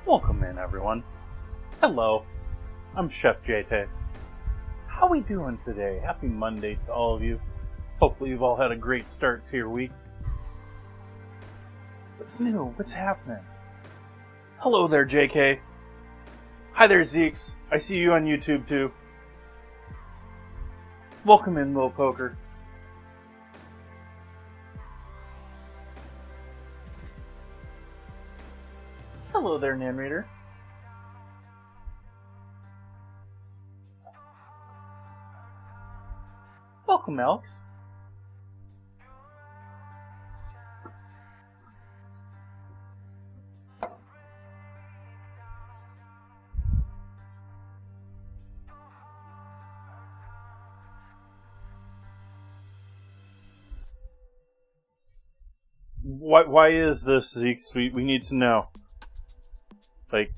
Welcome in, everyone. Hello, I'm Chef JT. How we doing today? Happy Monday to all of you. Hopefully you've all had a great start to your week. What's new? What's happening? Hello there, JK. Hi there, Zeeks. I see you on YouTube too. Welcome in, Lil Poker. Hello there, narrator. Welcome, Alex. Why is this, Zeke? We need to know. Like,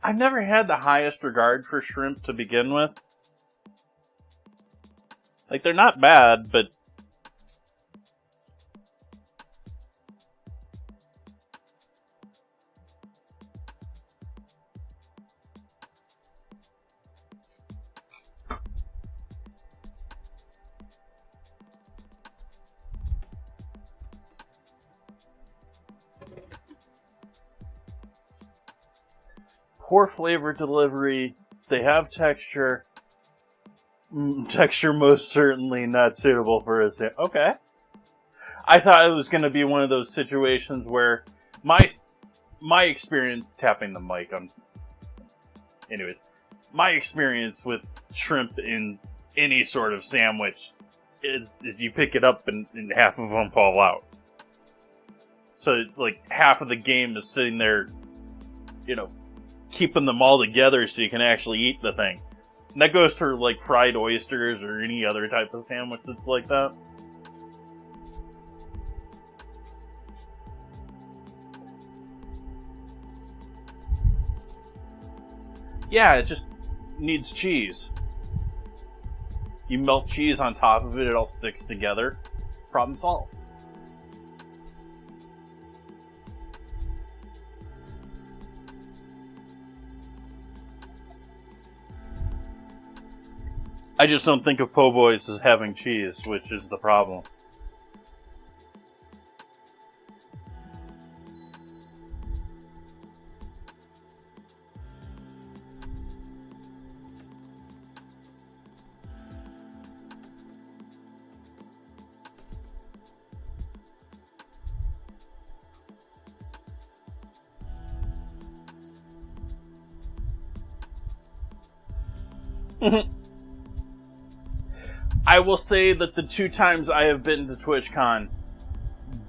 I've never had the highest regard for shrimp to begin with. Like, they're not bad, but poor flavor delivery. They have texture. Texture most certainly not suitable for a sandwich. Okay. I thought it was going to be one of those situations where my experience tapping the mic. Anyways, my experience with shrimp in any sort of sandwich is you pick it up and half of them fall out. So like half of the game is sitting there, keeping them all together so you can actually eat the thing. And that goes for like fried oysters or any other type of sandwich that's like that. Yeah, it just needs cheese. You melt cheese on top of it, it all sticks together. Problem solved. I just don't think of po' boys as having cheese, which is the problem. I will say that the 2 times I have been to TwitchCon,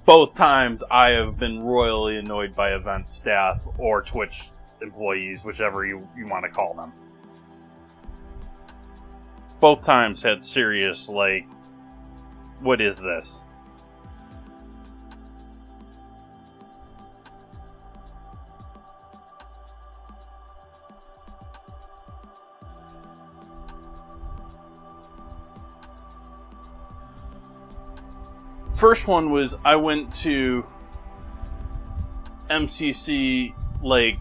both times I have been royally annoyed by event staff or Twitch employees, whichever you want to call them. Both times had serious, like, what is this? First one was I went to MCC, like,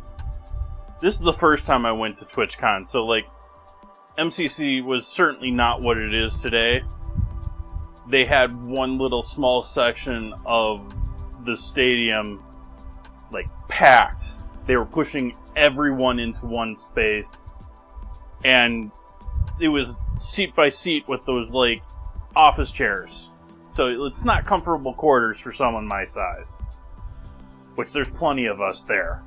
this is the first time I went to TwitchCon, so, like, MCC was certainly not what it is today. They had one little small section of the stadium, like, packed. They were pushing everyone into one space, and it was seat by seat with those, like, office chairs. So it's not comfortable quarters for someone my size. Which there's plenty of us there.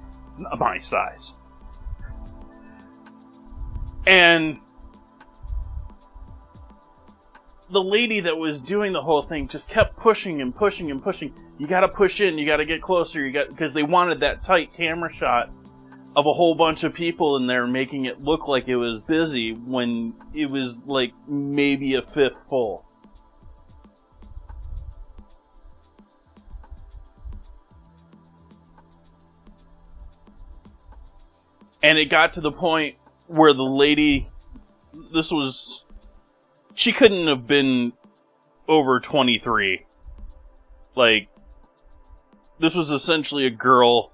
My size. And the lady that was doing the whole thing just kept pushing and pushing and pushing. You gotta push in, you gotta get closer, because they wanted that tight camera shot of a whole bunch of people in there making it look like it was busy when it was like maybe a fifth full. And it got to the point where the lady, she couldn't have been over 23. Like, this was essentially a girl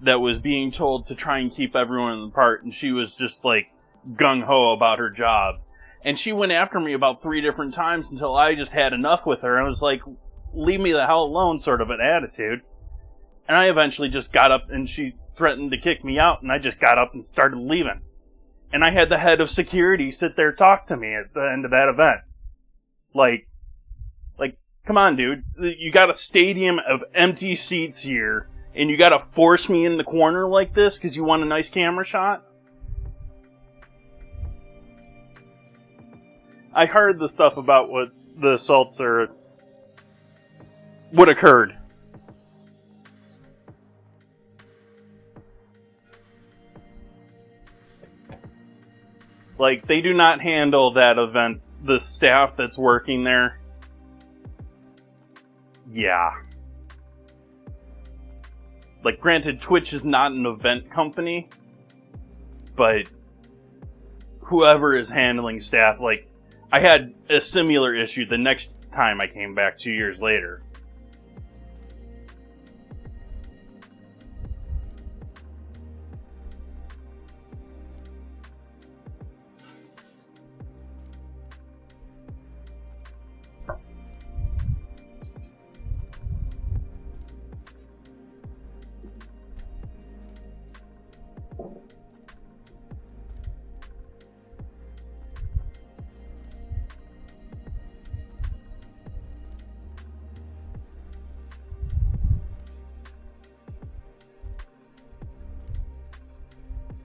that was being told to try and keep everyone apart, and she was just, like, gung-ho about her job. And she went after me about 3 different times until I just had enough with her. I was like, leave me the hell alone, sort of an attitude. And I eventually just got up, and she threatened to kick me out, and I just got up and started leaving. And I had the head of security sit there talk to me at the end of that event. Like, come on, dude. You got a stadium of empty seats here, and you gotta force me in the corner like this because you want a nice camera shot? I heard the stuff about what the assaults are... what occurred. Like, they do not handle that event. The staff that's working there... yeah. Like, granted, Twitch is not an event company, but whoever is handling staff, like, I had a similar issue the next time I came back 2 years later.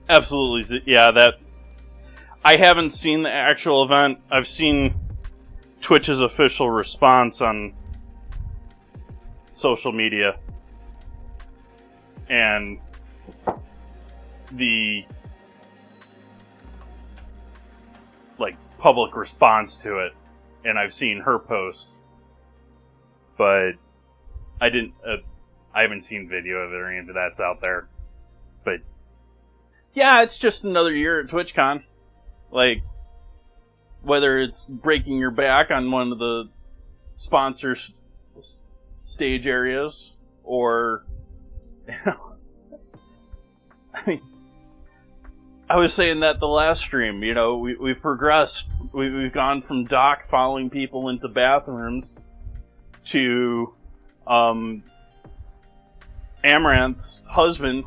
Absolutely, yeah, that... I haven't seen the actual event. I've seen Twitch's official response on social media. And the, like, public response to it. And I've seen her post. But I haven't seen video of it or any of that's out there. But yeah, it's just another year at TwitchCon. Like, whether it's breaking your back on one of the sponsors' stage areas, or, you know, I mean, I was saying that the last stream, you know, we've progressed. We've gone from Doc following people into bathrooms to, Amaranth's husband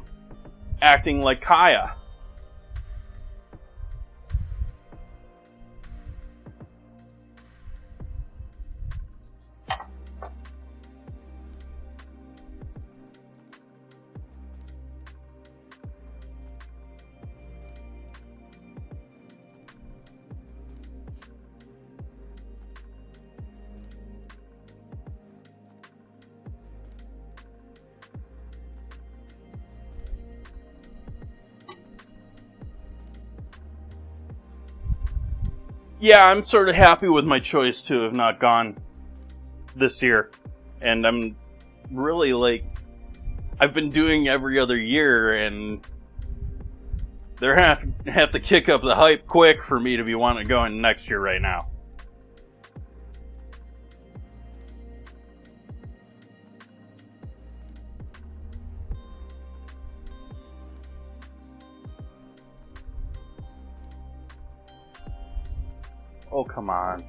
acting like Kaya. Yeah, I'm sort of happy with my choice to have not gone this year. And I'm really, like, I've been doing every other year, and they're have to kick up the hype quick for me to be wanting to go in next year right now. Oh, come on.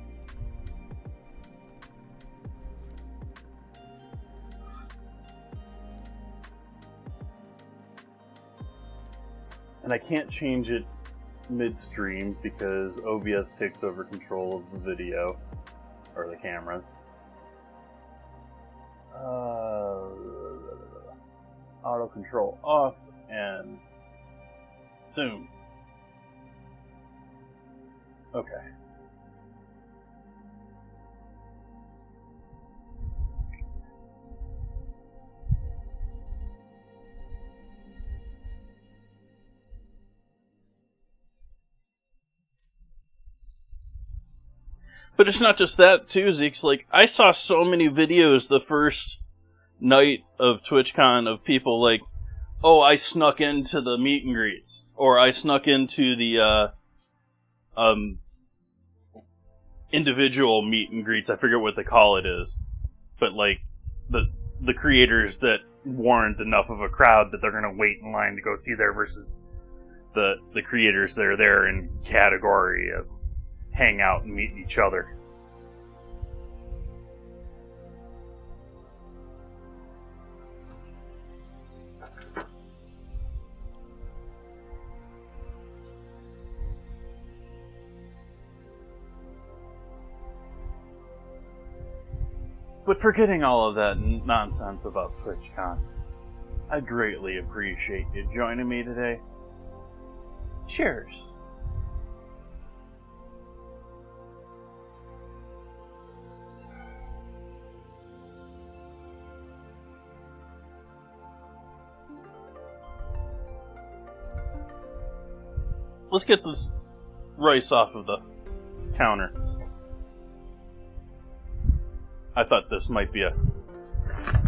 And I can't change it midstream because OBS takes over control of the video, or the cameras. Auto control off, and zoom. Okay. But it's not just that, too, Zeke's. Like, I saw so many videos the first night of TwitchCon of people like, oh, I snuck into the meet and greets. Or I snuck into the, individual meet and greets. I forget what they call it is, but like the creators that warrant enough of a crowd that they're going to wait in line to go see there versus the creators that are there in category of hang out and meet each other. But forgetting all of that nonsense about TwitchCon, I greatly appreciate you joining me today. Cheers. Let's get this rice off of the counter. I thought this might be a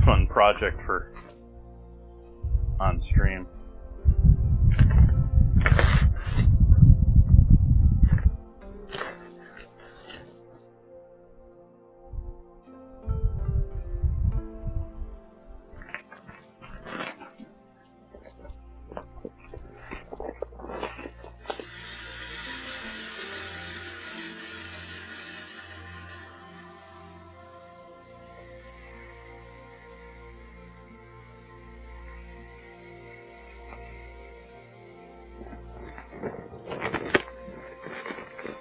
fun project for on stream.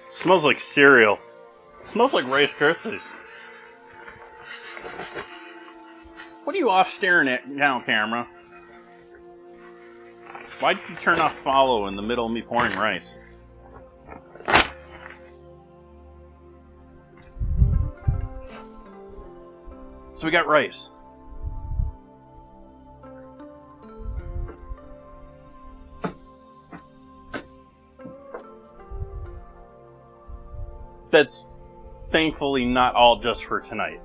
Smells like cereal. It smells like Rice Krispies. What are you off staring at now, camera? Why did you turn off follow in the middle of me pouring rice? So we got rice. That's thankfully not all just for tonight.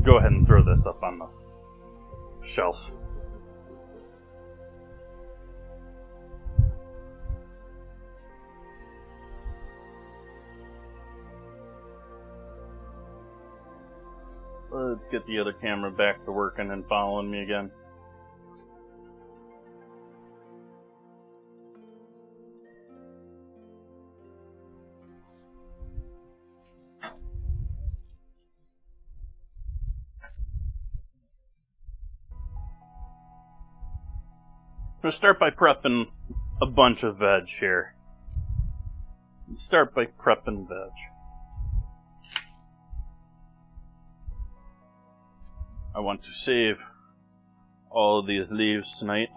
Go ahead and throw this up on the shelf. Let's get the other camera back to working and following me again. I'm going to start by prepping a bunch of veg here. Start by prepping veg. I want to save all of these leaves tonight.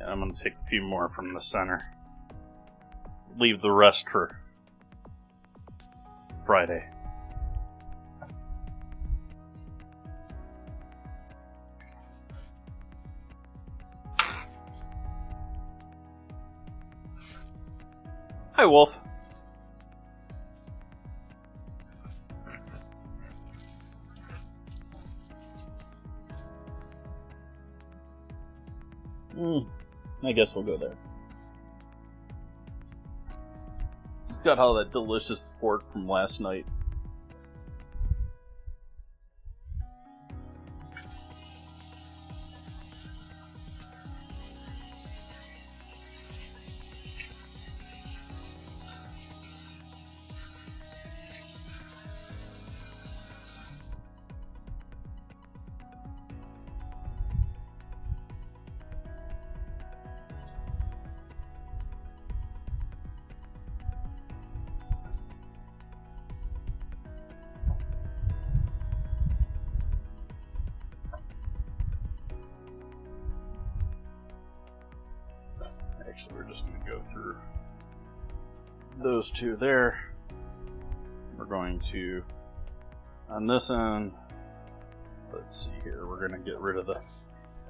I'm going to take a few more from the center. Leave the rest for Friday. Hi, Wolf. I guess we'll go there. It's got all that delicious pork from last night. Actually, we're just going to go through those two there. we're going to, on this end, let's see here, we're going to get rid of the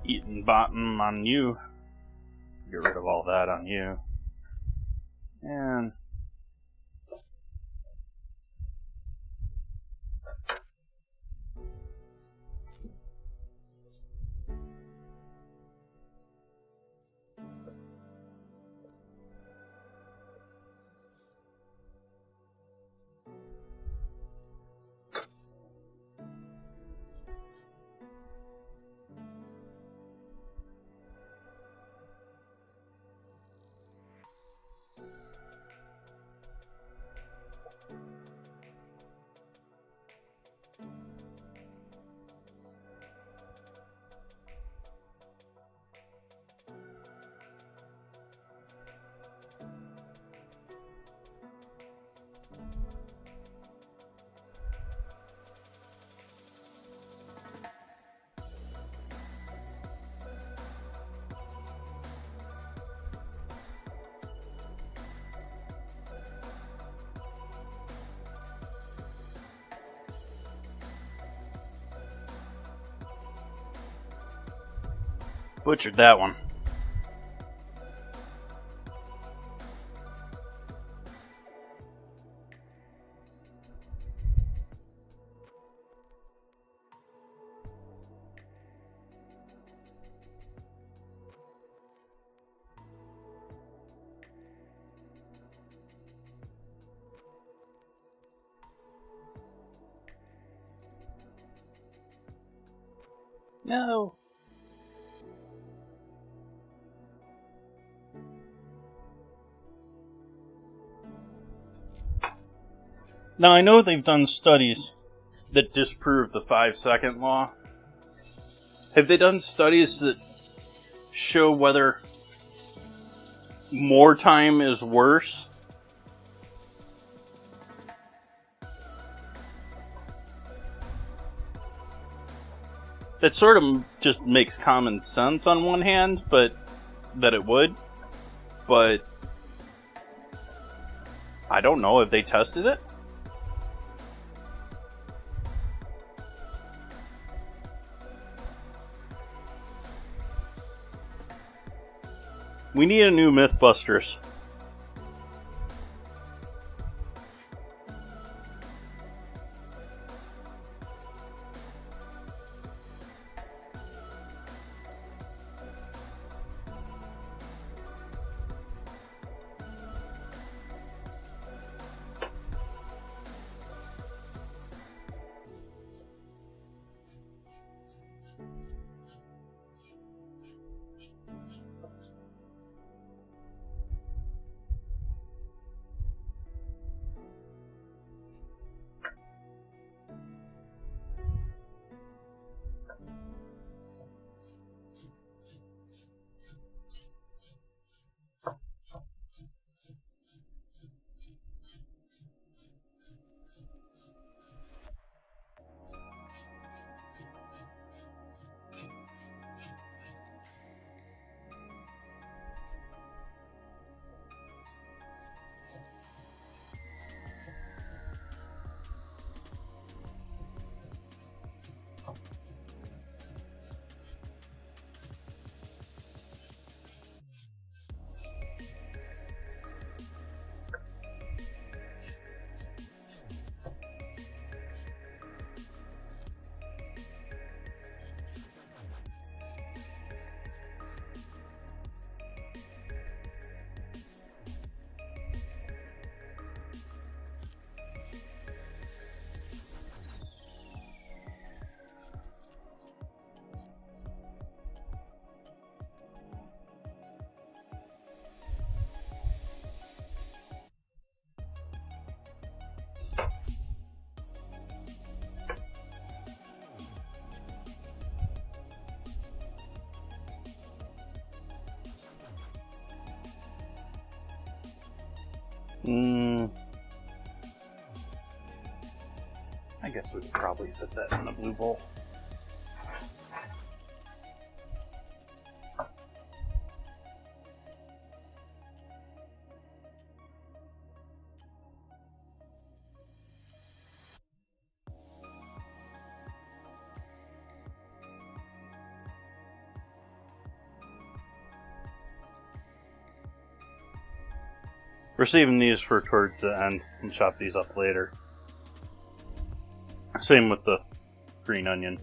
eaten bottom on you. Get rid of all that on you. And butchered that one. No. Now, I know they've done studies that disprove the 5-second law. Have they done studies that show whether more time is worse? That sort of just makes common sense on one hand, but that it would. But I don't know. Have they tested it? We need a new Mythbusters. I guess we could probably put that in a blue bowl. We're saving these for towards the end and chop these up later. Same with the green onion.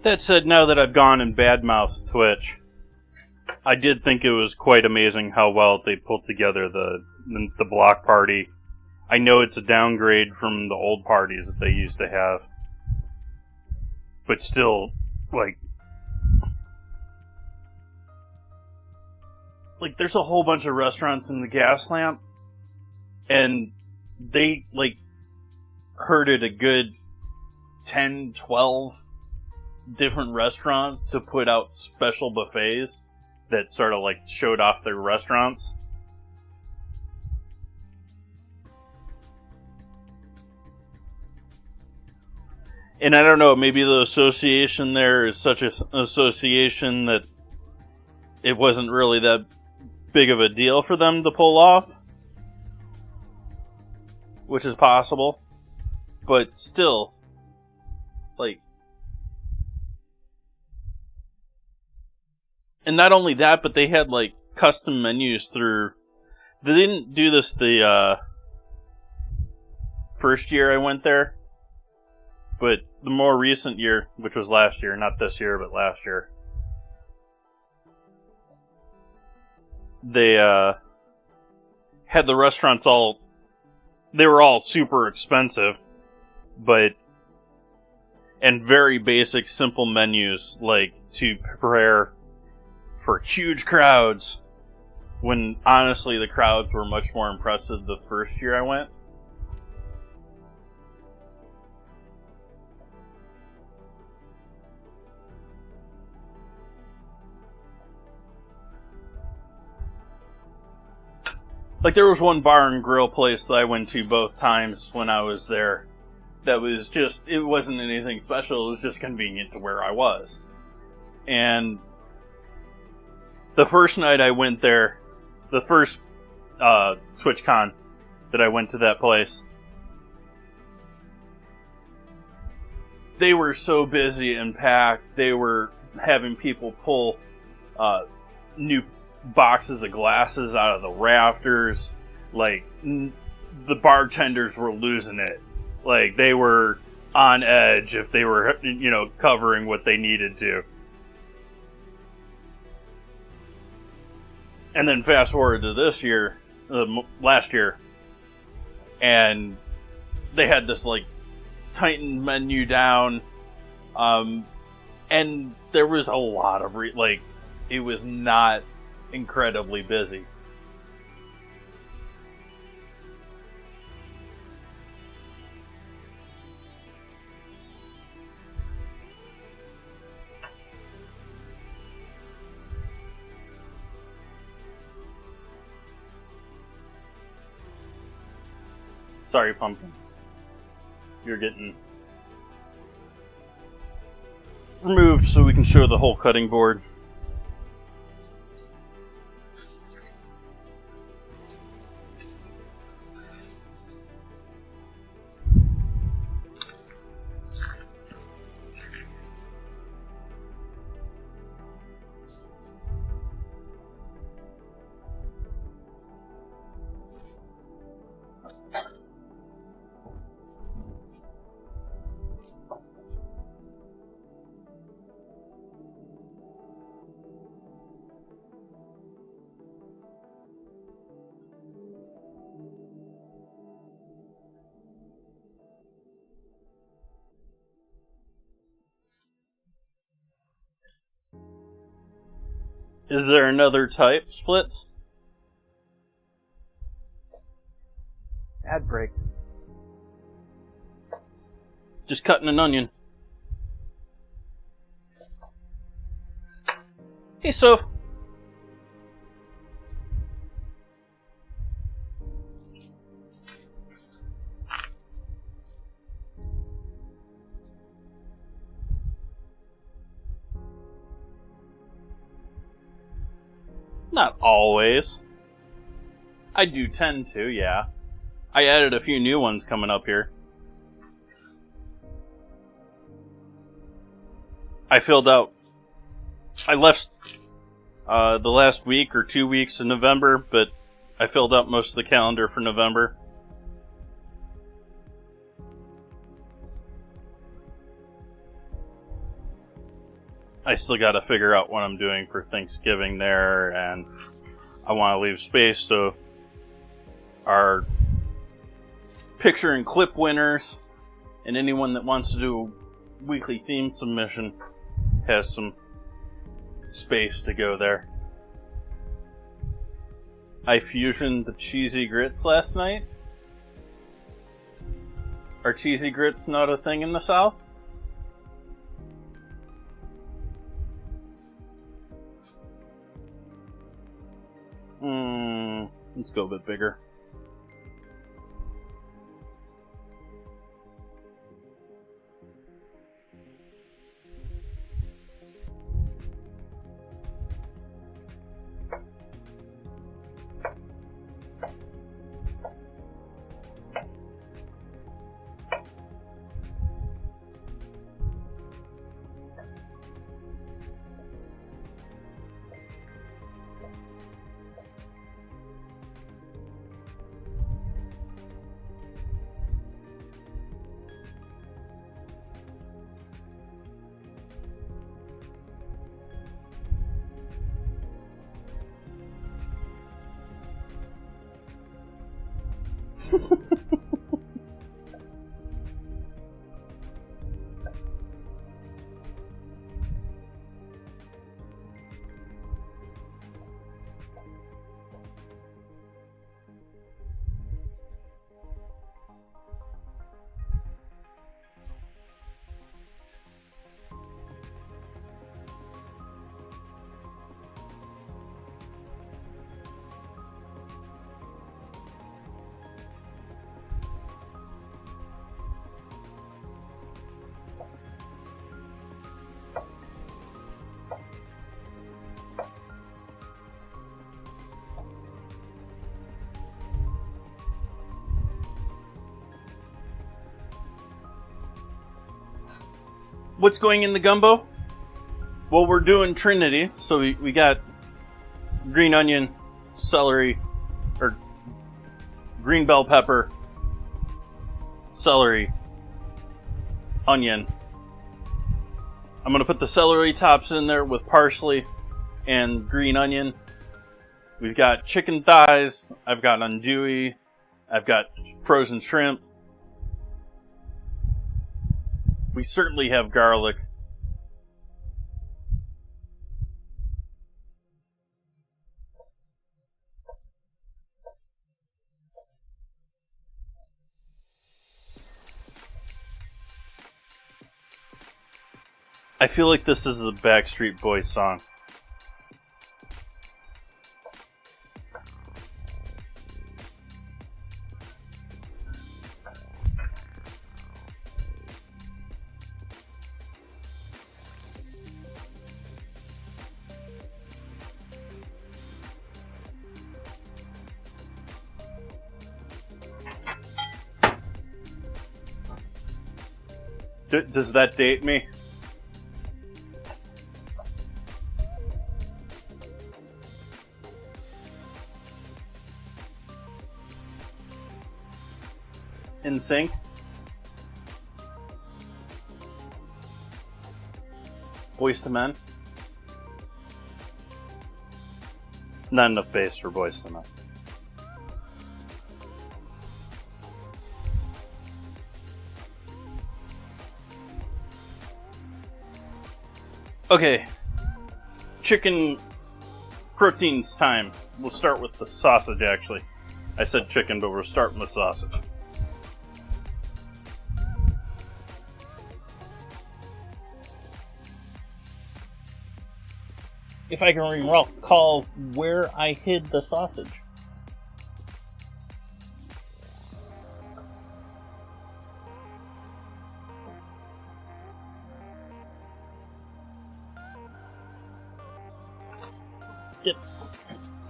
That said, now that I've gone and badmouthed Twitch, I did think it was quite amazing how well they pulled together the block party. I know it's a downgrade from the old parties that they used to have, but still, like there's a whole bunch of restaurants in the gas lamp, and they, herded a good 10, 12 different restaurants to put out special buffets that sort of showed off their restaurants. And I don't know, maybe the association there is such an association that it wasn't really that big of a deal for them to pull off, which is possible, but still, and not only that, but they had, custom menus through... They didn't do this the first year I went there, but the more recent year, which was last year, not this year, but last year, they had the restaurants all... They were all super expensive, and very basic, simple menus, to prepare for huge crowds, when honestly the crowds were much more impressive the first year I went. There was one bar and grill place that I went to both times when I was there that was just, it wasn't anything special, it was just convenient to where I was. And the first night I went there, the first TwitchCon that I went to that place, they were so busy and packed. They were having people pull new boxes of glasses out of the rafters. Like, the bartenders were losing it. Like, they were on edge if they were, covering what they needed to. And then fast forward to this year, last year, and they had this, like, tightened menu down, and there was a lot of, it was not incredibly busy. Sorry, pumpkins. You're getting removed so we can show the whole cutting board. Is there another type, Splits? Ad break. Just cutting an onion. Hey, Soph. Not always. I do tend to, yeah. I added a few new ones coming up here. I left the last week or 2 weeks in November, but I filled out most of the calendar for November. I still got to figure out what I'm doing for Thanksgiving there, and I want to leave space so our picture and clip winners and anyone that wants to do a weekly theme submission has some space to go there. I fusioned the cheesy grits last night. Are cheesy grits not a thing in the South? Let's go a bit bigger. What's going in the gumbo? Well, we're doing Trinity, so we got green onion, celery, or green bell pepper, celery, onion. I'm going to put the celery tops in there with parsley and green onion. We've got chicken thighs, I've got andouille, I've got frozen shrimp. We certainly have garlic. I feel like this is a Backstreet Boys song. Does that date me? In sync? Boys to Men? Not enough bass for Boys to Men. Okay, chicken proteins time. We'll start with the sausage, actually. I said chicken, but we're starting with sausage. If I can recall where I hid the sausage. Get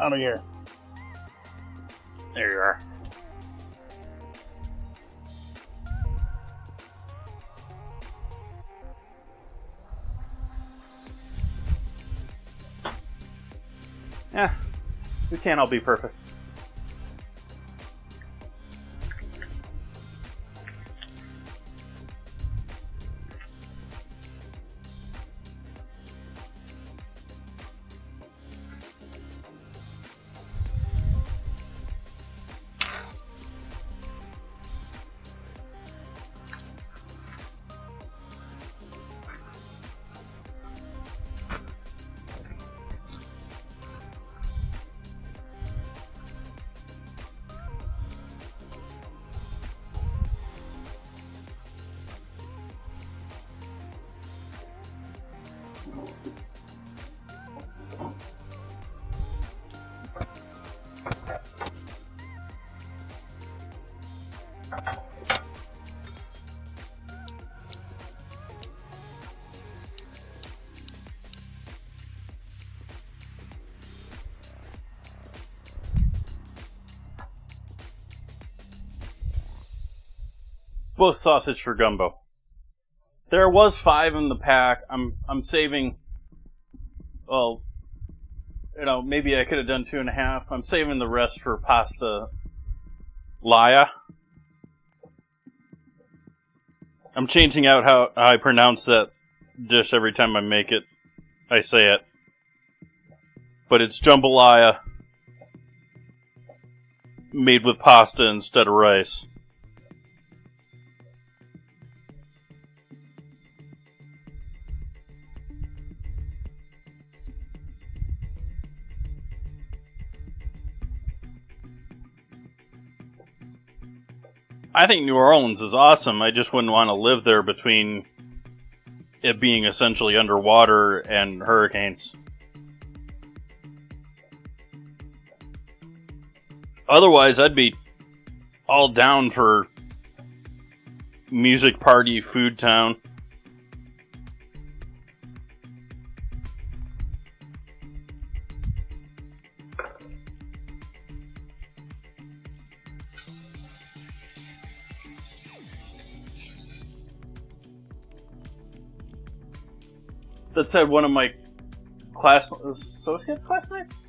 out of here. There you are. Yeah, we can't all be perfect. Both sausage for gumbo. There was 5 in the pack. I'm saving. Well, maybe I could have done 2.5. I'm saving the rest for pasta Laya. I'm changing out how I pronounce that dish every time I make it. I say it, but it's jambalaya made with pasta instead of rice. I think New Orleans is awesome. I just wouldn't want to live there between it being essentially underwater and hurricanes. Otherwise, I'd be all down for music party, food town. That said, one of my associates classmates?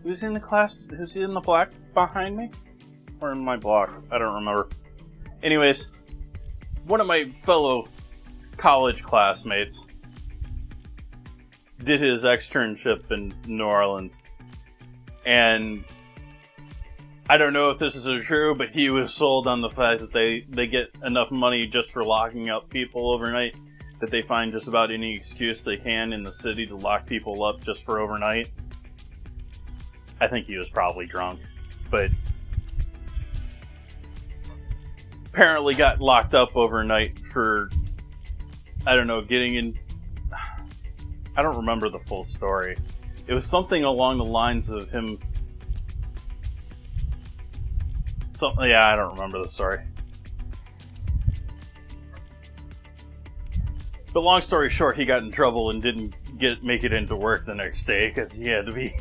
Who's in the class? Who's in the block behind me? Or in my block? I don't remember. Anyways, one of my fellow college classmates did his externship in New Orleans. And I don't know if this is true, but he was sold on the fact that they get enough money just for locking up people overnight that they find just about any excuse they can in the city to lock people up just for overnight. I think he was probably drunk, but apparently got locked up overnight for, I don't know, getting in... I don't remember the full story. It was something along the lines of him... I don't remember the story. But long story short, he got in trouble and didn't make it into work the next day because he had to be...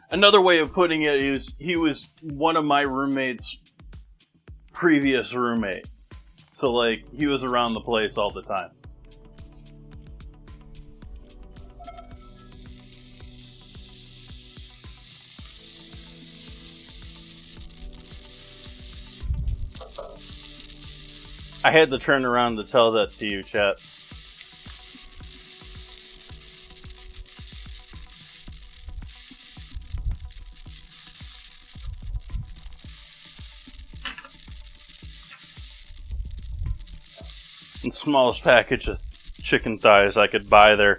Another way of putting it is he was one of my roommate's previous roommate. So, like, he was around the place all the time. I had to turn around to tell that to you, chat. The smallest package of chicken thighs I could buy there.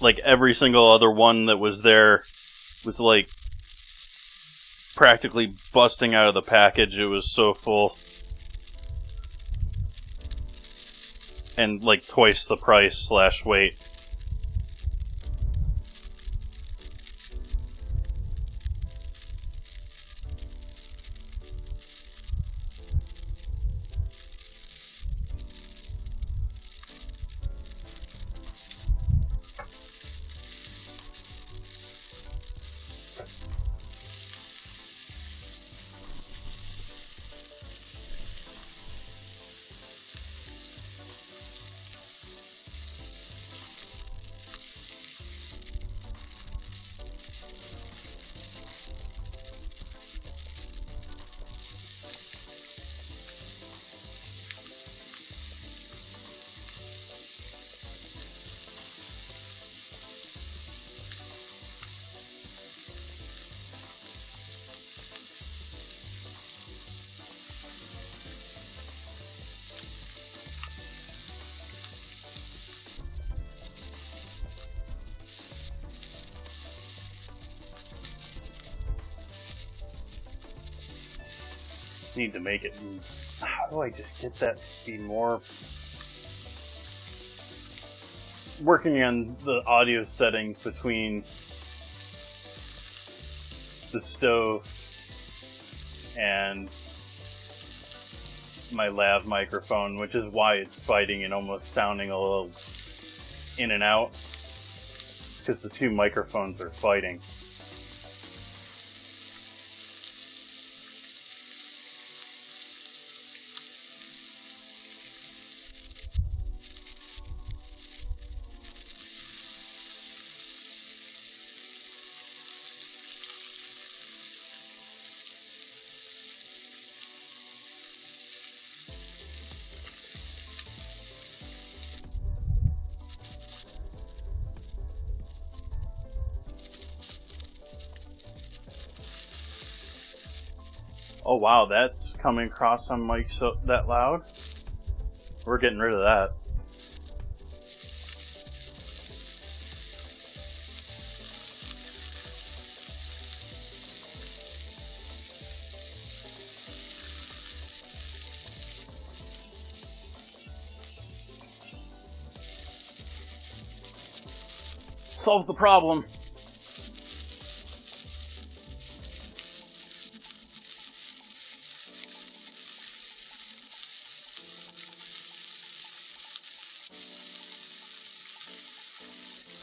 Like, every single other one that was there was, like, practically busting out of the package. It was so full. And, like, twice the price / weight. Need to make it. How do I just get that to be more... Working on the audio settings between the stove and my lav microphone, which is why it's fighting and almost sounding a little in and out, because the two microphones are fighting. Oh wow, that's coming across on mic so that loud? We're getting rid of that. Solve the problem.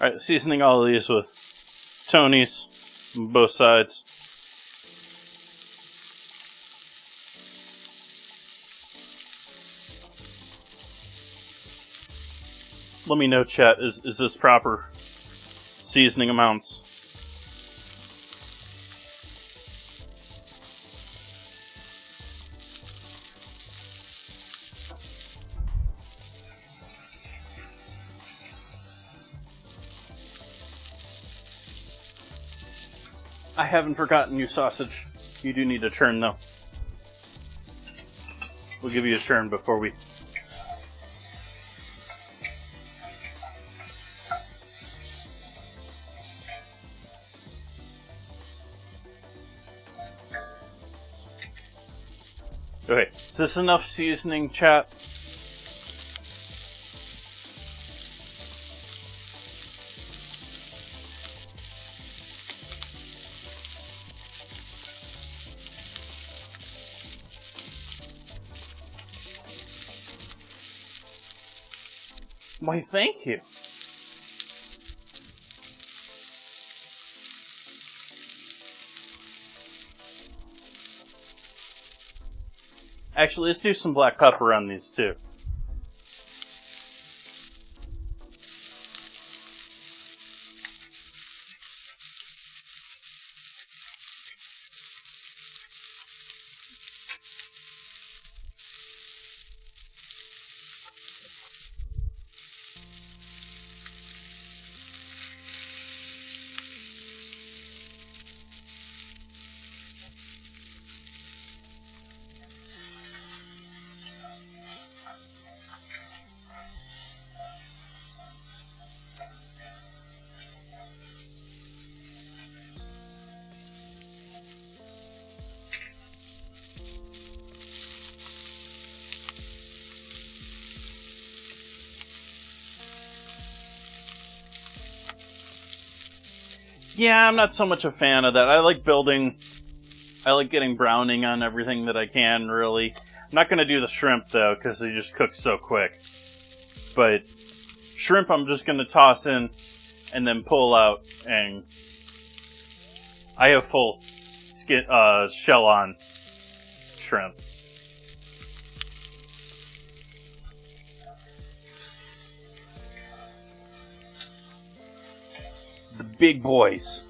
Alright, seasoning all of these with Tony's on both sides. Let me know, chat. Is this proper seasoning amounts? I haven't forgotten you, sausage. You do need a churn, though. We'll give you a churn before we... Okay, is this enough seasoning, chat? Why, thank you. Actually, let's do some black pepper on these too. Yeah, I'm not so much a fan of that. I like getting browning on everything that I can, really. I'm not going to do the shrimp, though, because they just cook so quick. But shrimp I'm just going to toss in and then pull out, and I have full shell-on shrimp. The big boys.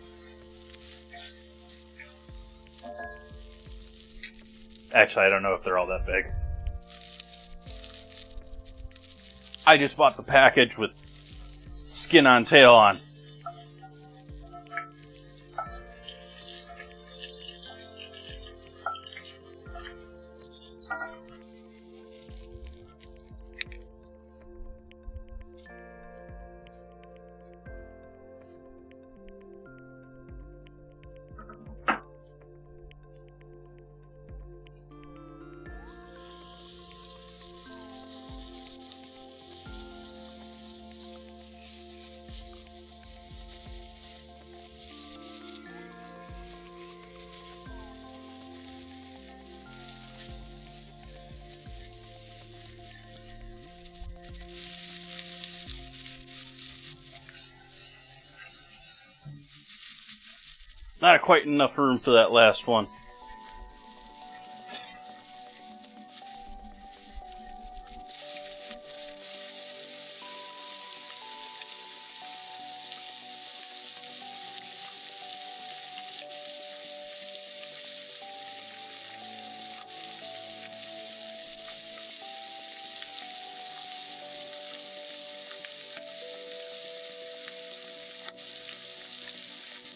Actually, I don't know if they're all that big. I just bought the package with skin on, tail on. Not quite enough room for that last one.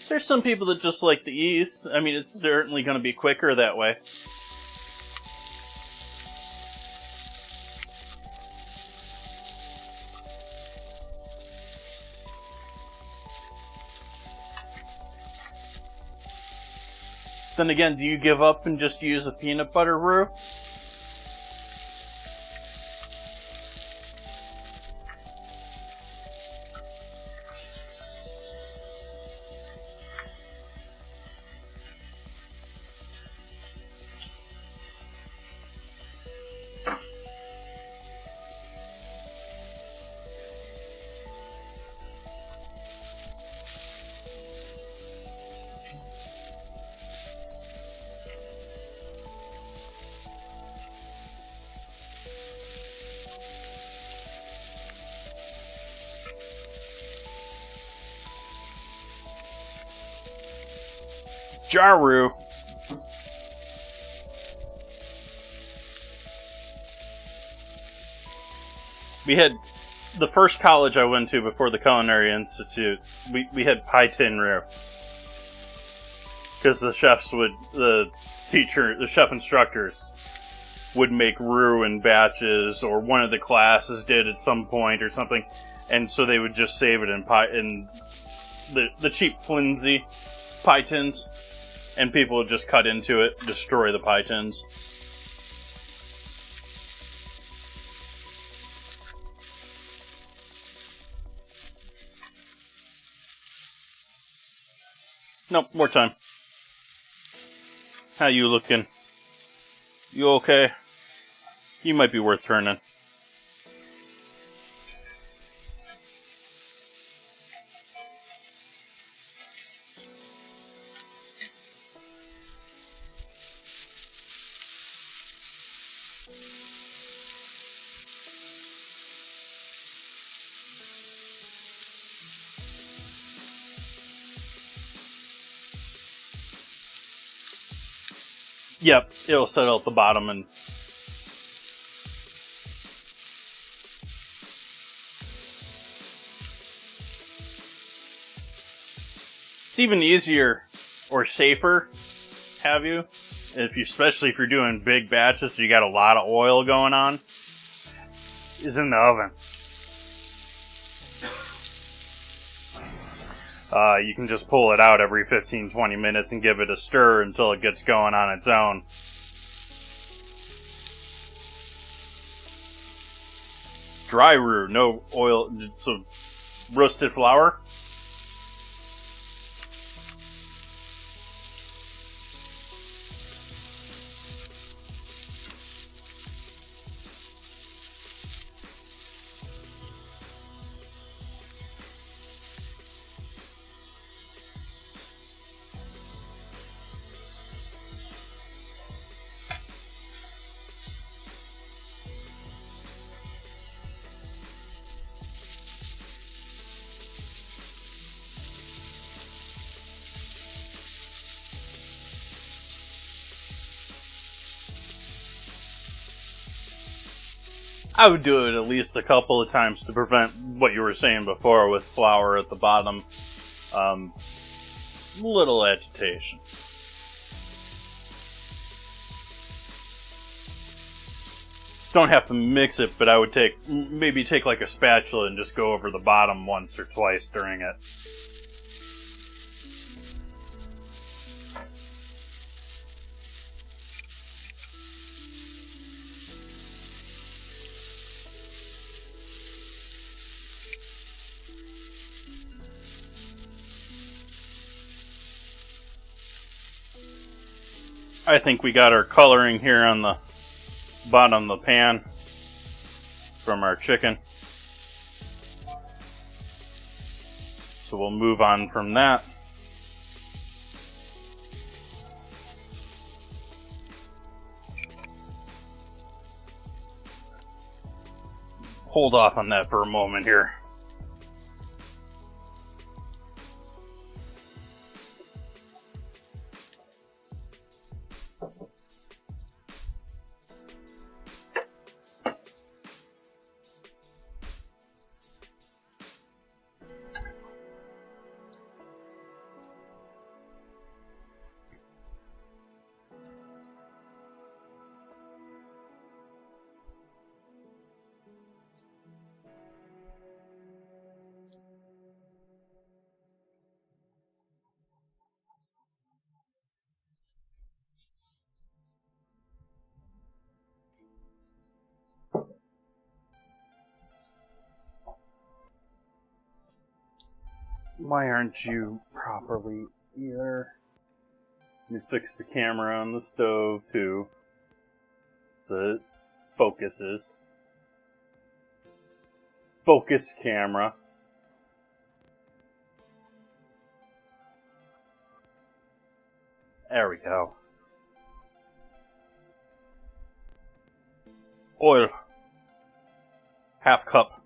There's some people that just like the ease. I mean, it's certainly going to be quicker that way. Then again, do you give up and just use a peanut butter roux? Jaru. We had the first college I went to before the Culinary Institute. We had Paitin Ryu. Because the chef instructors would make roux in batches, or one of the classes did at some point or something, and so they would just save it in the cheap flimsy pie tins, and people would just cut into it, destroy the pie tins. Nope, more time. How you looking? You okay? You might be worth turning. Yep, it'll settle at the bottom and it's even easier or safer, especially if you're doing big batches, so you got a lot of oil going on, is in the oven. You can just pull it out every 15-20 minutes and give it a stir until it gets going on its own. Dry roux, no oil, so roasted flour. I would do it at least a couple of times to prevent what you were saying before with flour at the bottom. Little agitation. Don't have to mix it, but I would maybe take like a spatula and just go over the bottom once or twice during it. I think we got our coloring here on the bottom of the pan from our chicken. So we'll move on from that. Hold off on that for a moment here. Why aren't you properly either? Let me fix the camera on the stove too, so it focuses. Focus camera. There we go. Oil. Half cup.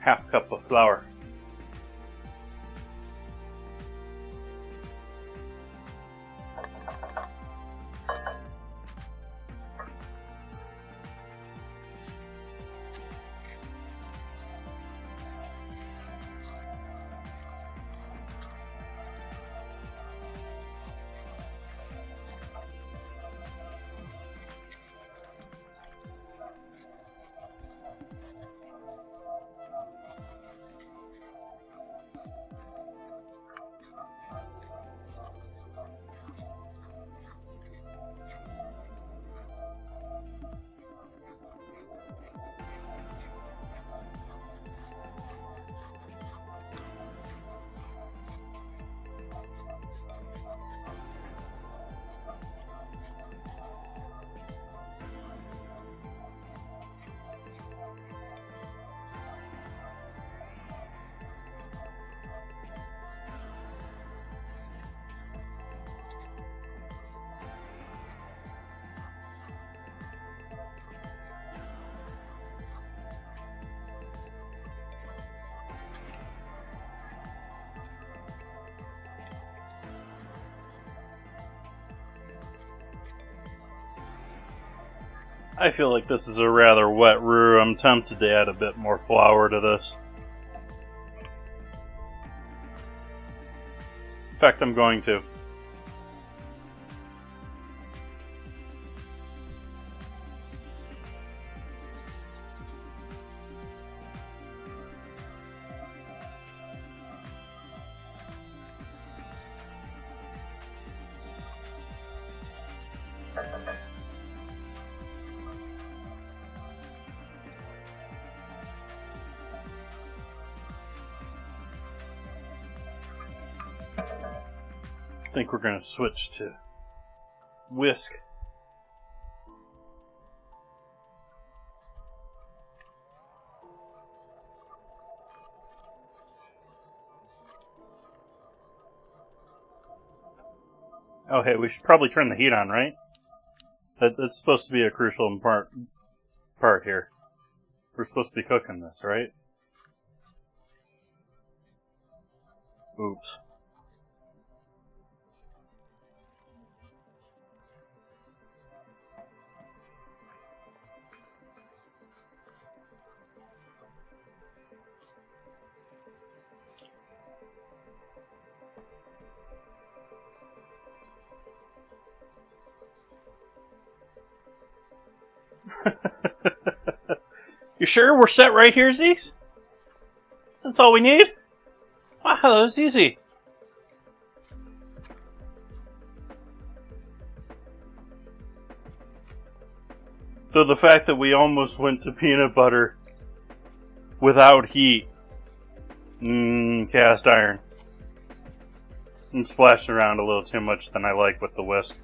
half cup of flour. I feel like this is a rather wet roux. I'm tempted to add a bit more flour to this. In fact, I'm going to. I think we're going to switch to whisk. Oh, hey, we should probably turn the heat on, right? That's supposed to be a crucial part here. We're supposed to be cooking this, right? Oops. You sure we're set right here, Zeeks? That's all we need? Wow, that was easy. Though the fact that we almost went to peanut butter without heat. Cast iron. I'm splashing around a little too much than I like with the whisk.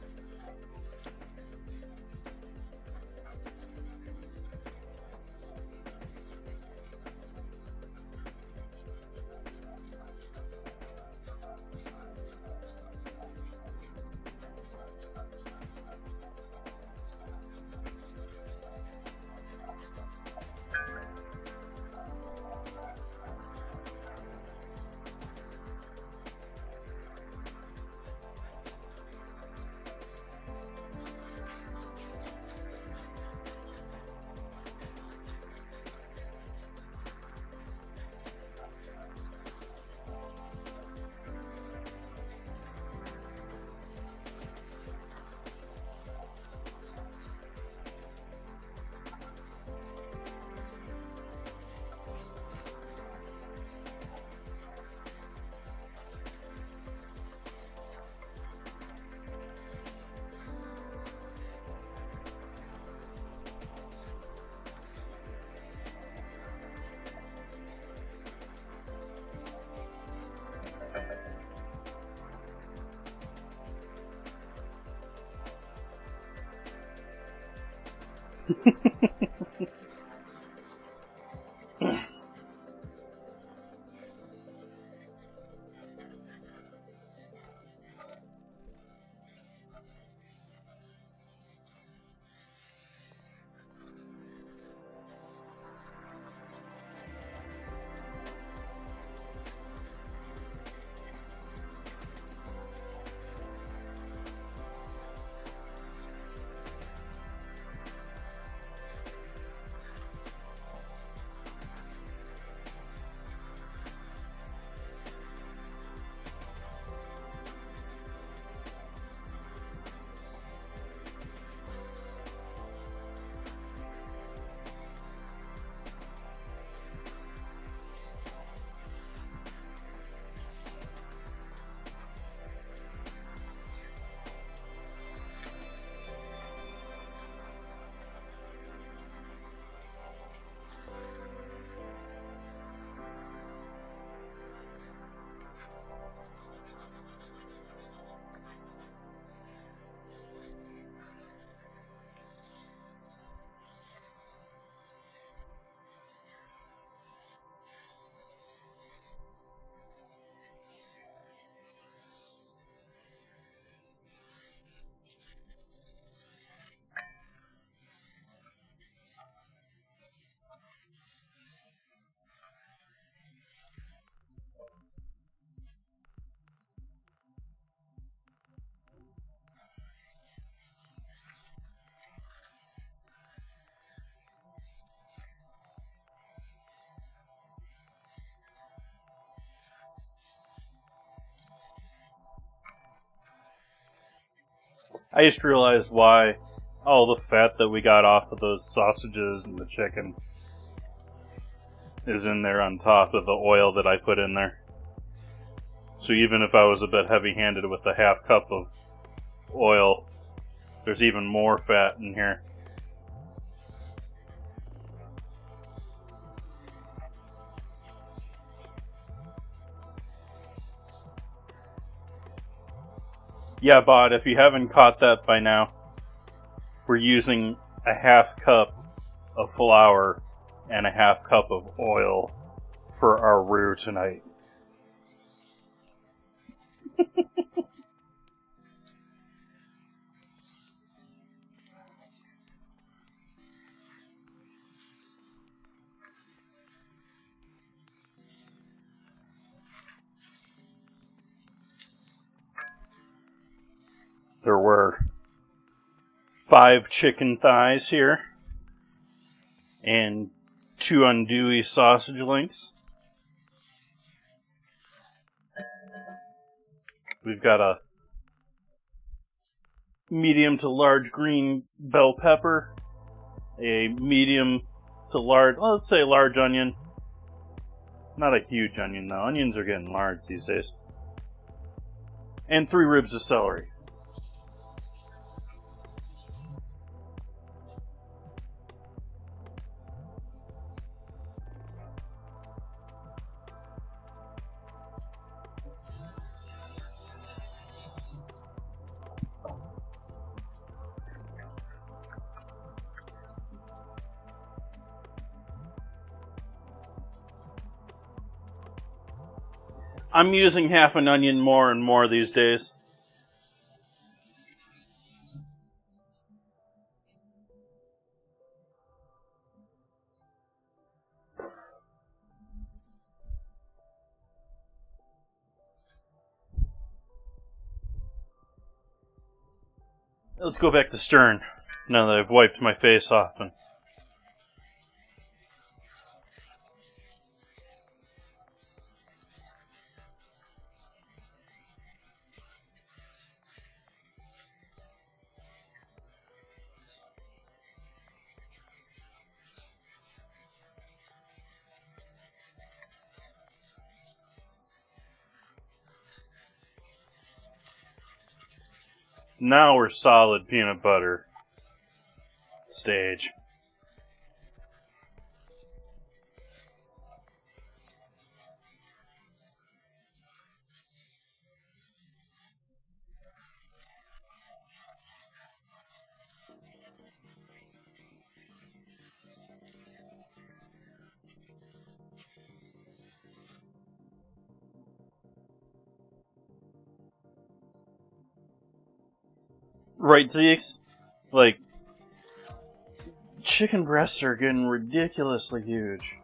I just realized why all the fat that we got off of those sausages and the chicken is in there on top of the oil that I put in there. So even if I was a bit heavy-handed with a half cup of oil, there's even more fat in here. Yeah, Bod, if you haven't caught that by now, we're using a half cup of flour and a half cup of oil for our roux tonight. There were 5 chicken thighs here and 2 andouille sausage links. We've got a medium to large green bell pepper, a medium to large, let's say large onion. Not a huge onion though, onions are getting large these days. And 3 ribs of celery. I'm using half an onion more and more these days. Let's go back to Stern, now that I've wiped my face off. And now we're solid peanut butter stage. Right, Zeeks? Like, chicken breasts are getting ridiculously huge.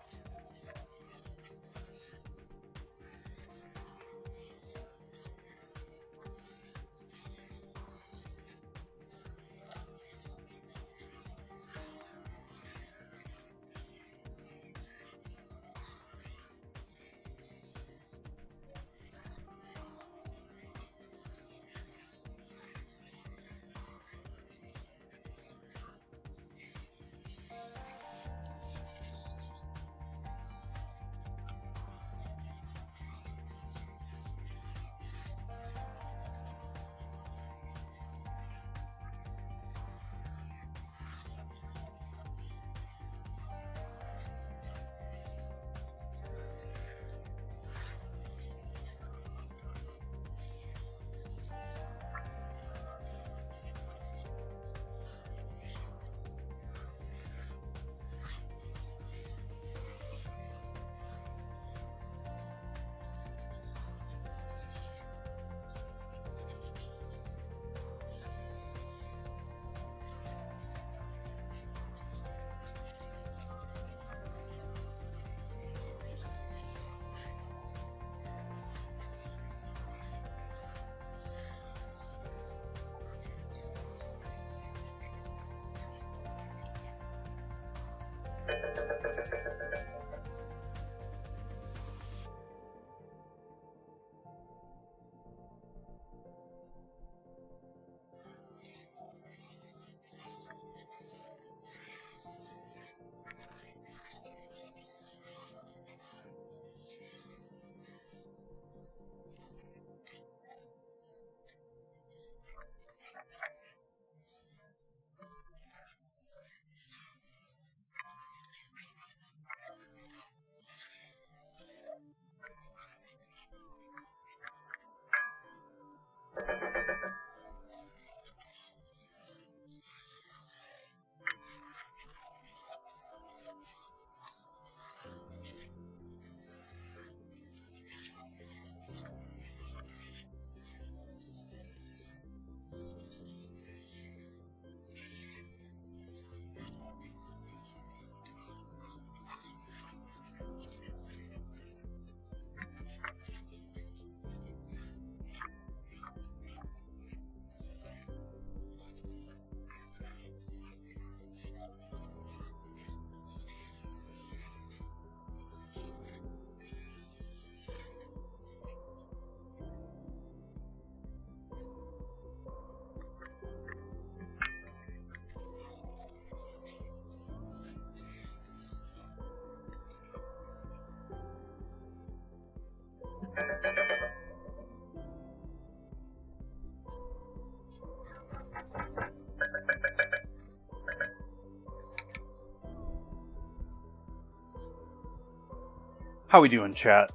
How we doing, chat?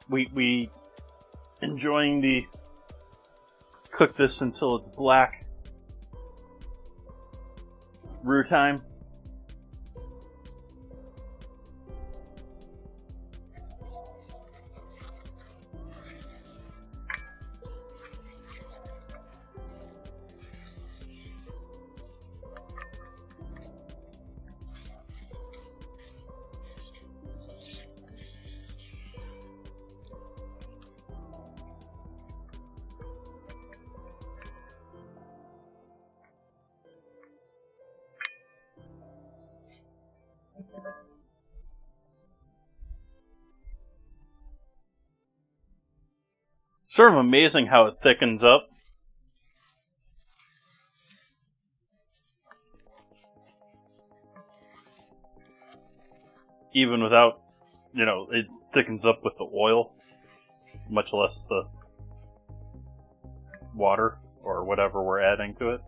We enjoying the cook this until it's black roux time? Sort of amazing how it thickens up. Even without, it thickens up with the oil, much less the water or whatever we're adding to it.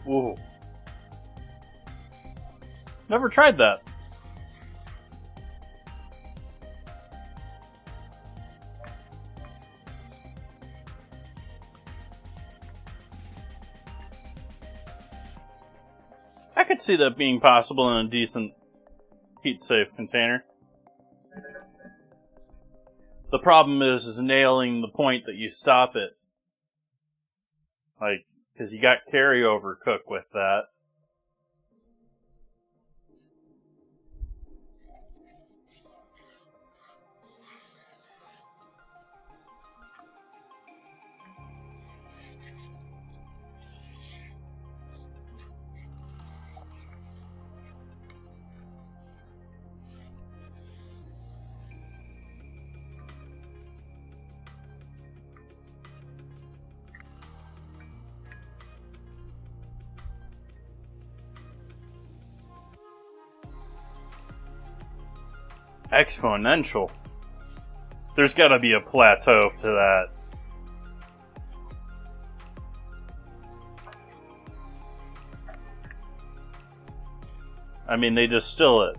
Ooh. Never tried that. I could see that being possible in a decent heat-safe container. The problem is nailing the point that you stop it. Because you got carryover cook with that. Exponential. There's gotta be a plateau to that. I mean, they distill it.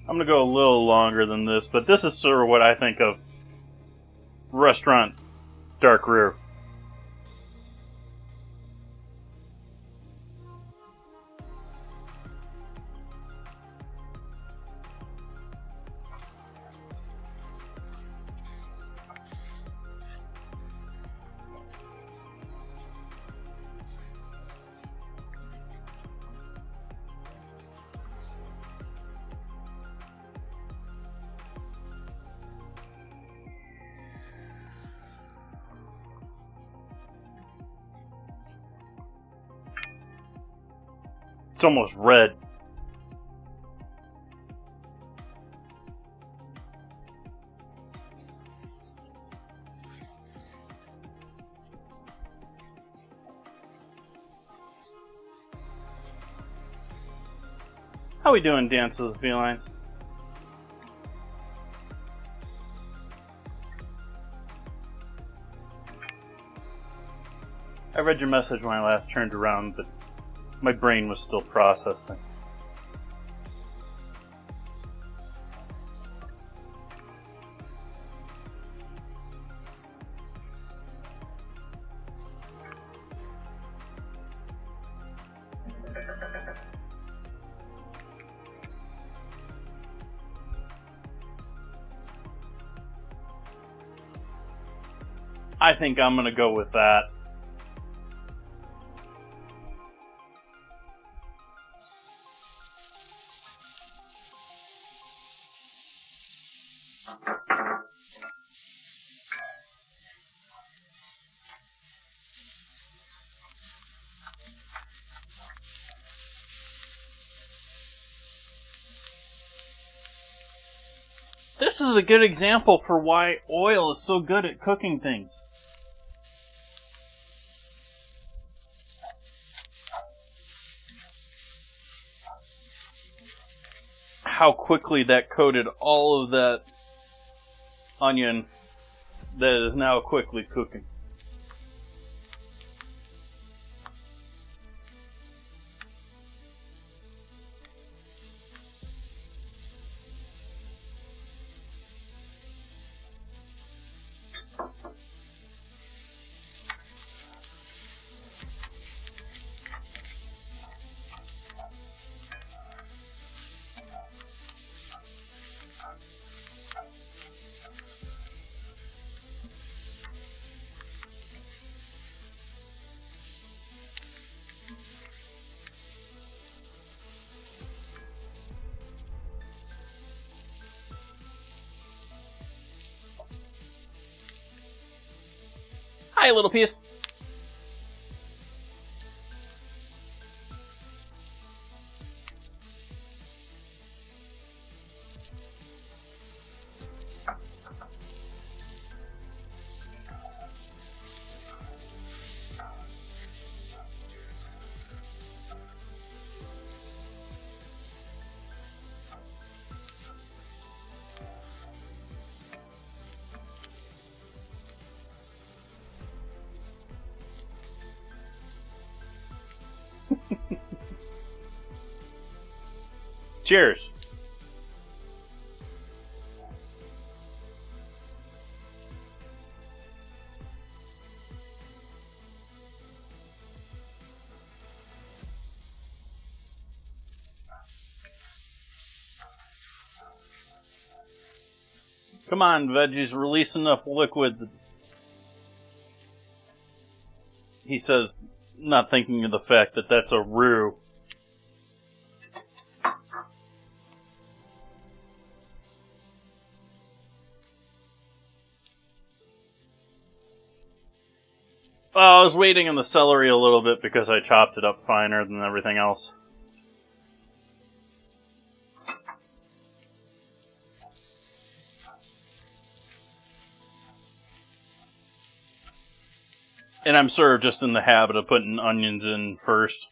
I'm gonna go a little longer than this, but this is sort of what I think of restaurant dark roux. It's almost red. How we doing, Dance of the Felines? I read your message when I last turned around, but my brain was still processing. I think I'm gonna go with that. This is a good example for why oil is so good at cooking things. How quickly that coated all of that onion that is now quickly cooking. Hi, little piece. Cheers. Come on, veggies, release enough liquid. He says, not thinking of the fact that that's a roux. I was waiting on the celery a little bit because I chopped it up finer than everything else. And I'm sort of just in the habit of putting onions in first.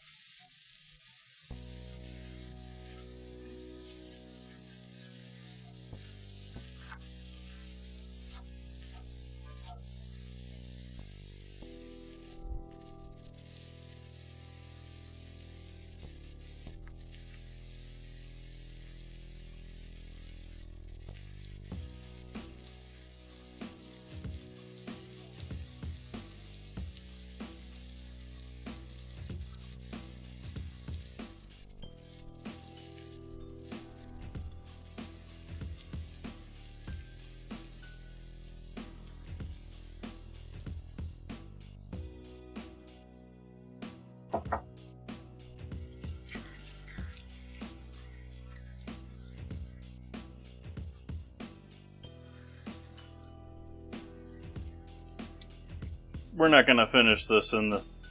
We're not going to finish this in this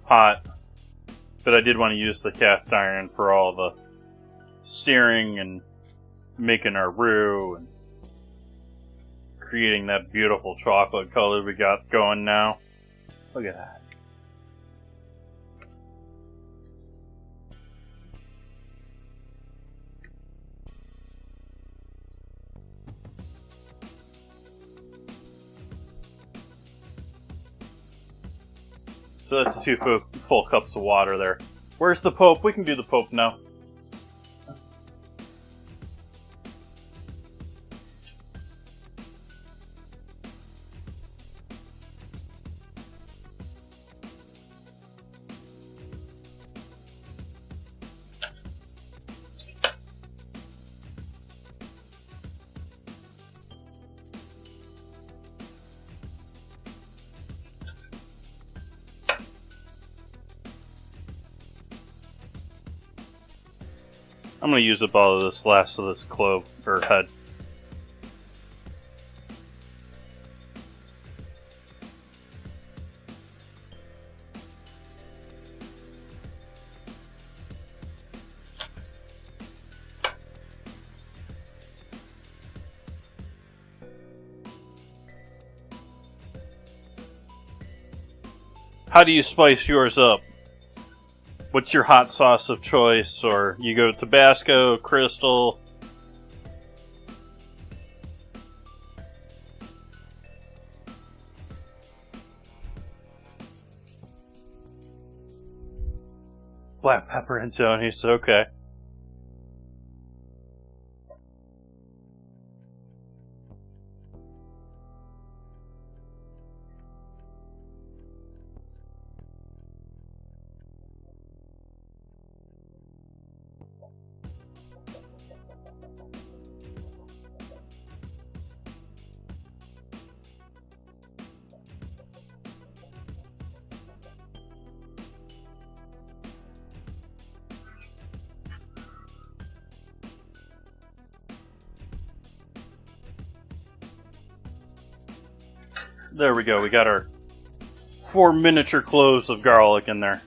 pot. But I did want to use the cast iron for all the steering and making our roux and creating that beautiful chocolate color we got going now. Look at that. So that's 2 full cups of water there. Where's the Pope? We can do the Pope now. I'm going to use up all of this last of this clove, or head. How do you spice yours up? What's your hot sauce of choice? Or you go Tabasco, Crystal? Black pepper and Tony's, okay. There we go, we got our 4 miniature cloves of garlic in there.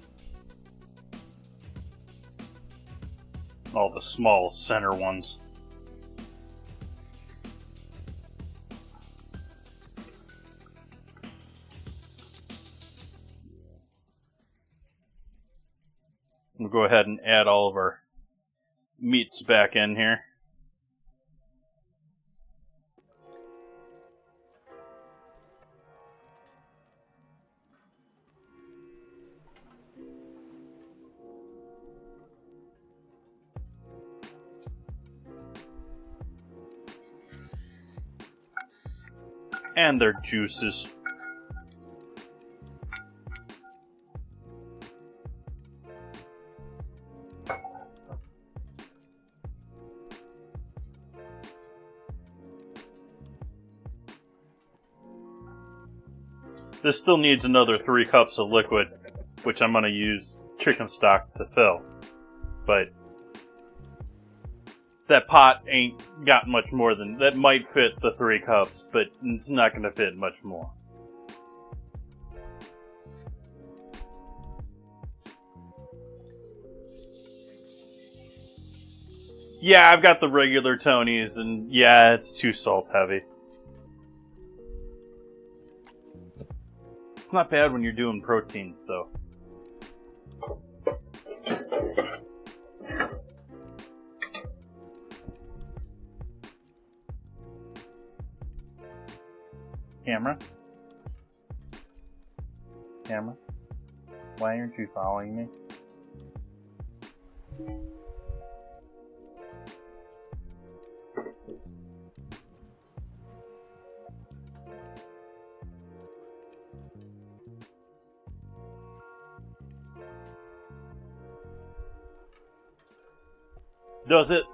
All the small center ones. We'll go ahead and add all of our meats back in here. And their juices. This still needs another 3 cups of liquid, which I'm going to use chicken stock to fill. But that pot ain't got much more than... That might fit the 3 cups, but it's not going to fit much more. Yeah, I've got the regular Tony's, and yeah, it's too salt heavy. It's not bad when you're doing proteins, though. Camera? Camera? Why aren't you following me? Does it?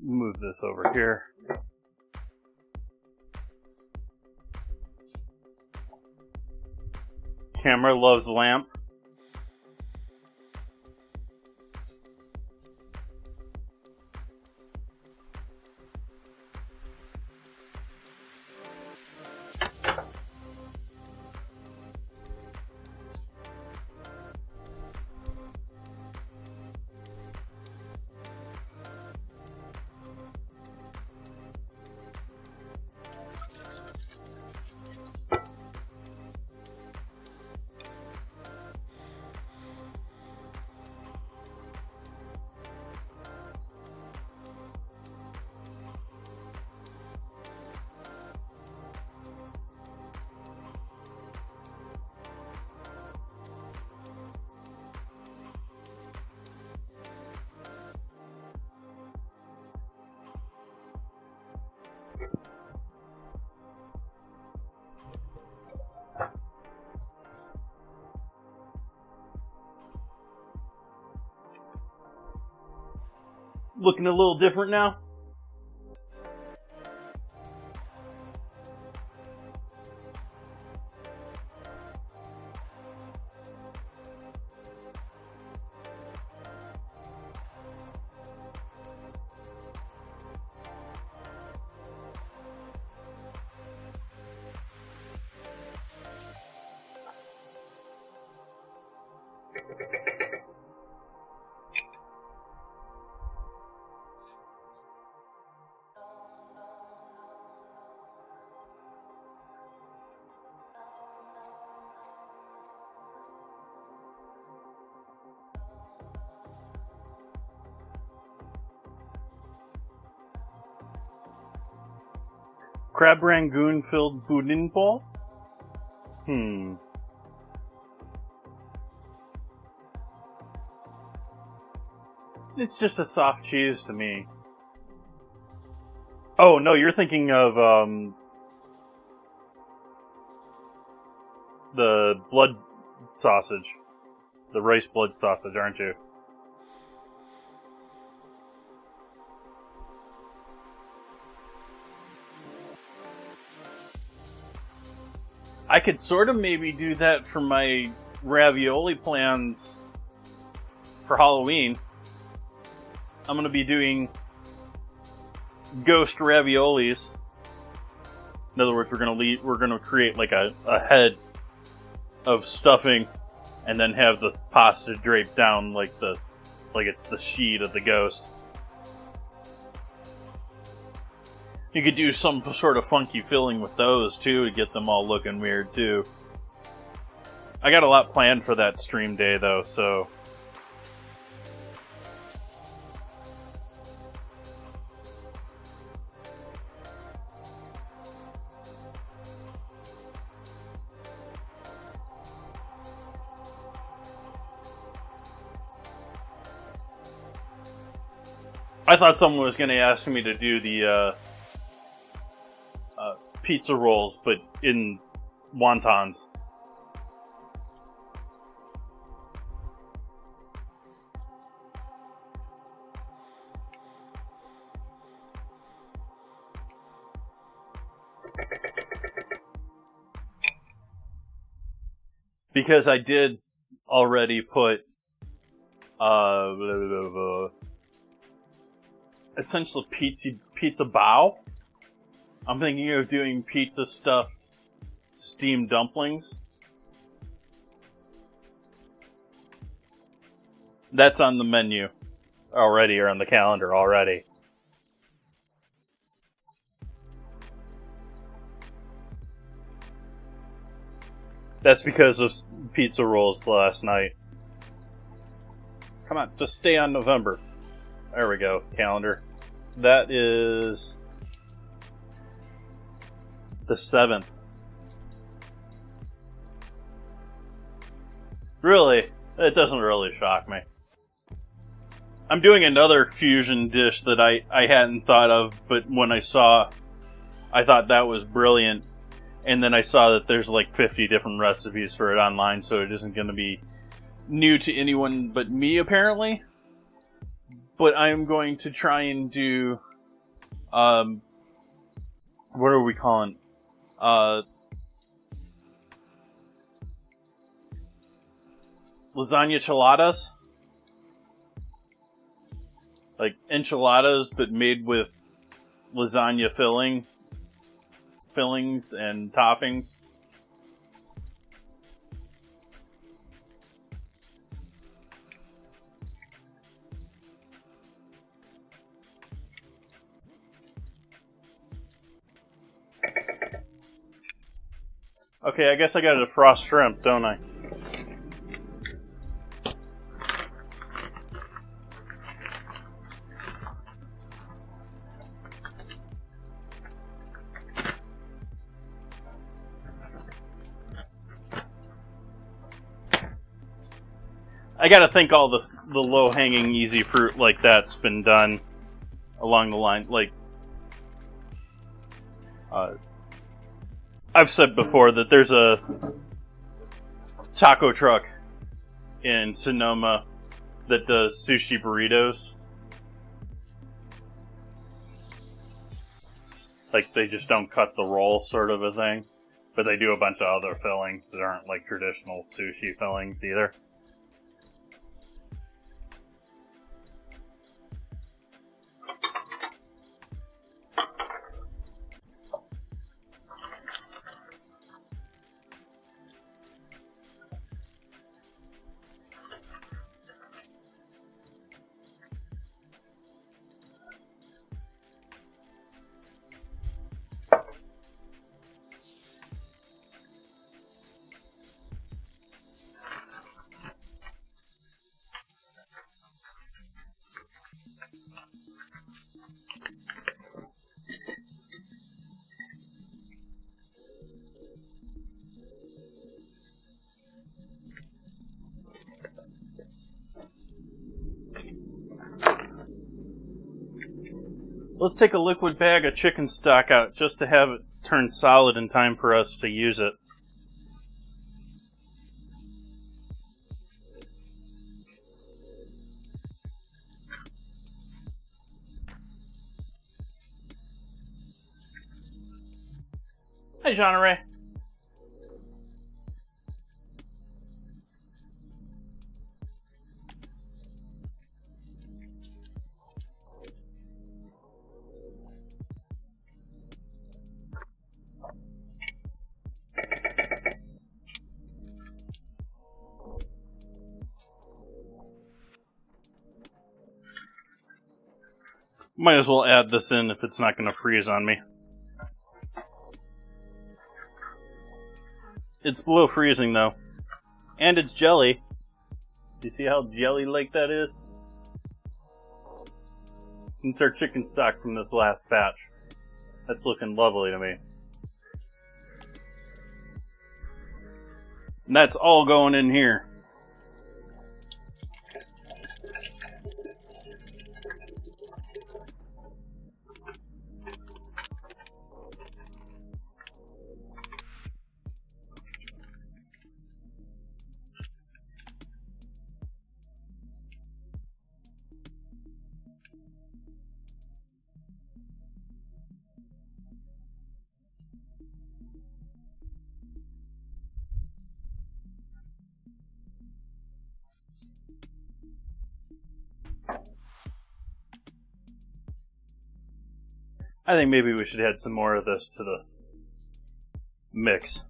Move this over here. Camera loves lamp. Looking a little different now. Crab Rangoon filled boudin balls? It's just a soft cheese to me. Oh, no, you're thinking of, the blood sausage. The rice blood sausage, aren't you? I could sort of maybe do that for my ravioli plans for Halloween. I'm going to be doing ghost raviolis. In other words, we're going to create like a head of stuffing and then have the pasta draped down like it's the sheet of the ghost. You could do some sort of funky filling with those, too, to get them all looking weird, too. I got a lot planned for that stream day, though, so... I thought someone was going to ask me to do the, pizza rolls, but in wontons. Because I did already put, essentially pizza bao. I'm thinking of doing pizza stuffed steamed dumplings. That's on the menu already, or on the calendar already. That's because of pizza rolls last night. Come on, just stay on November. There we go, calendar. That is... the 7th. Really? It doesn't really shock me. I'm doing another fusion dish that I hadn't thought of, but when I saw, I thought that was brilliant. And then I saw that there's like 50 different recipes for it online, so it isn't going to be new to anyone but me, apparently. But I'm going to try and do, what are we calling? Lasagna enchiladas, like enchiladas, but made with lasagna fillings and toppings. Okay, I guess I gotta defrost shrimp, don't I? I gotta think all the low-hanging, easy fruit like that's been done along the line. Like, I've said before that there's a taco truck in Sonoma that does sushi burritos. Like, they just don't cut the roll, sort of a thing. But they do a bunch of other fillings that aren't like traditional sushi fillings either. Let's take a liquid bag of chicken stock out just to have it turn solid in time for us to use it. Hi, Jean-Ray. Might as well add this in if it's not going to freeze on me. It's below freezing though. And it's jelly. Do you see how jelly-like that is? It's our chicken stock from this last batch. That's looking lovely to me. And that's all going in here. I think maybe we should add some more of this to the mix.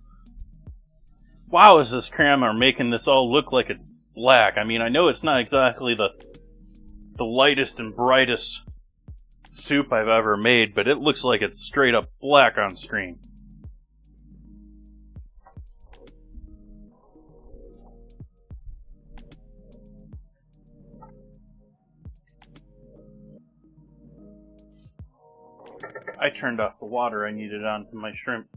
Wow, is this camera making this all look like it's black? I mean, I know it's not exactly the lightest and brightest soup I've ever made, but it looks like it's straight up black on screen. I turned off the water I needed onto my shrimp.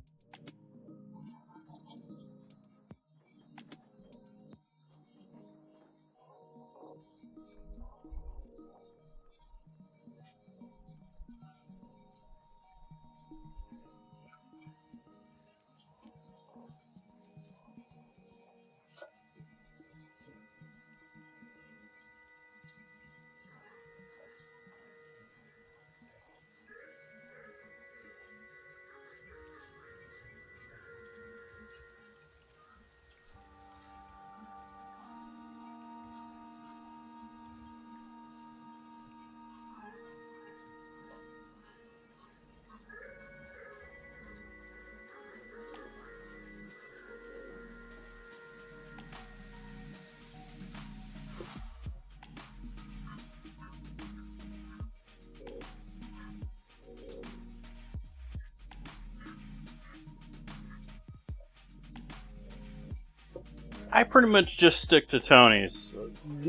I pretty much just stick to Tony's,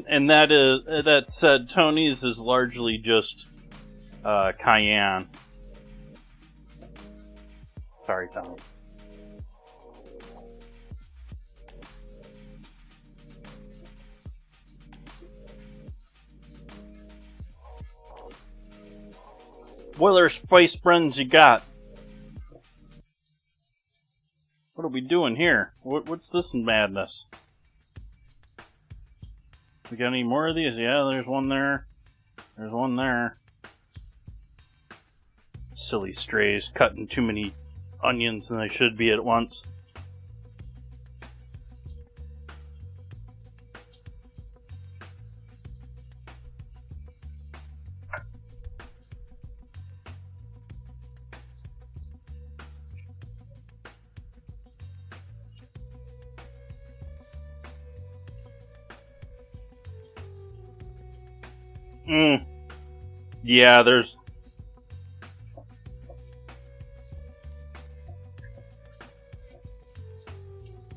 and that said, Tony's is largely just cayenne. Sorry, Tony. What other spice blends you got? What are we doing here? What's this madness? We got any more of these? Yeah, there's one there. There's one there. Silly strays cutting too many onions than they should be at once. Yeah, there's...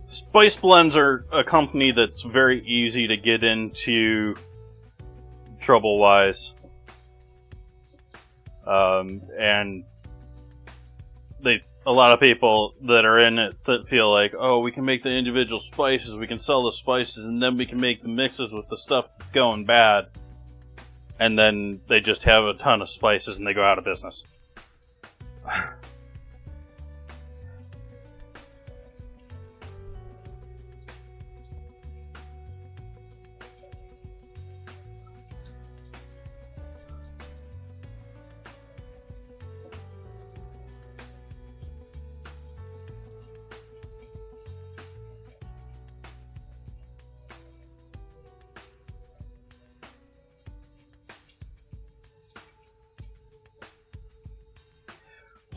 Spice Blends are a company that's very easy to get into trouble-wise. And a lot of people that are in it that feel like, oh, we can make the individual spices, we can sell the spices, and then we can make the mixes with the stuff that's going bad. And then they just have a ton of spices and they go out of business.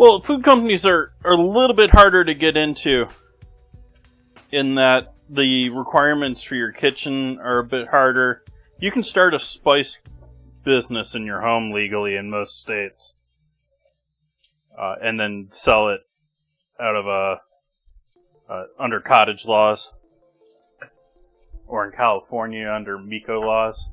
Well, food companies are a little bit harder to get into in that the requirements for your kitchen are a bit harder. You can start a spice business in your home legally in most states, and then sell it out of under cottage laws, or in California under MECO laws.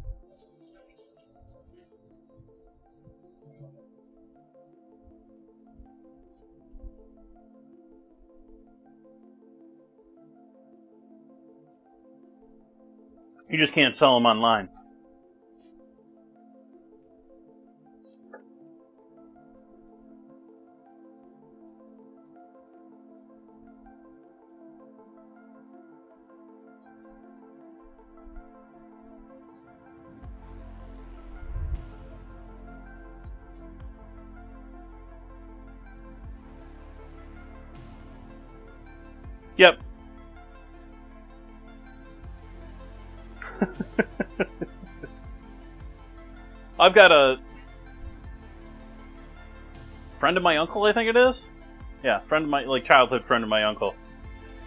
You just can't sell them online. Yep. I've got a friend of my uncle, I think it is. Yeah, childhood friend of my uncle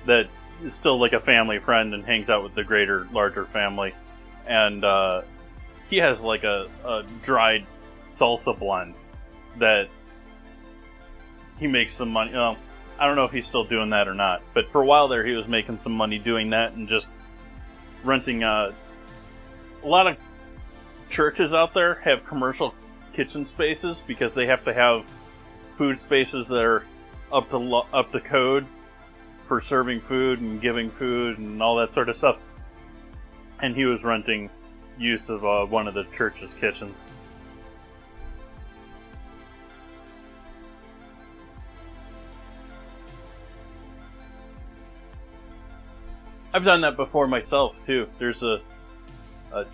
that is still like a family friend and hangs out with the larger family. And he has like a dried salsa blend that he makes some money. Well, I don't know if he's still doing that or not, but for a while there he was making some money doing that and just renting a lot of churches out there have commercial kitchen spaces because they have to have food spaces that are up to code for serving food and giving food and all that sort of stuff. And he was renting use of one of the church's kitchens. I've done that before myself too. There's a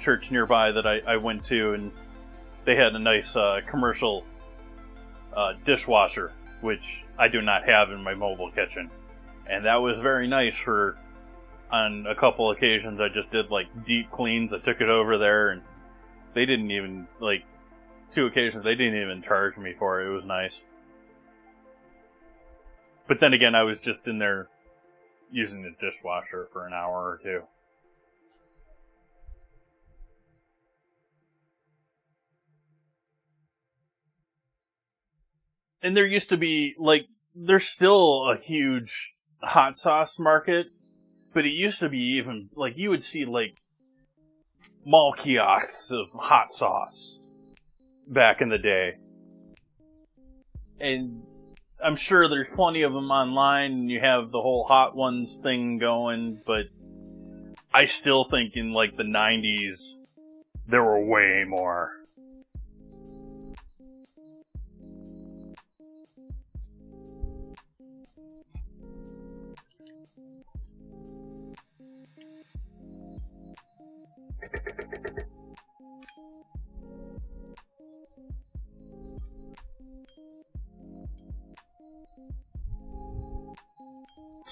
church nearby that I went to, and they had a nice commercial dishwasher, which I do not have in my mobile kitchen. And that was very nice for, on a couple occasions, I just did like deep cleans. I took it over there, and they didn't even, like, 2 occasions, they didn't even charge me for it. It was nice. But then again, I was just in there using the dishwasher for an hour or 2. And there used to be, like, there's still a huge hot sauce market, but it used to be even, like, you would see, like, mall kiosks of hot sauce back in the day. And I'm sure there's plenty of them online, and you have the whole Hot Ones thing going, but I still think in, like, the 90s, there were way more.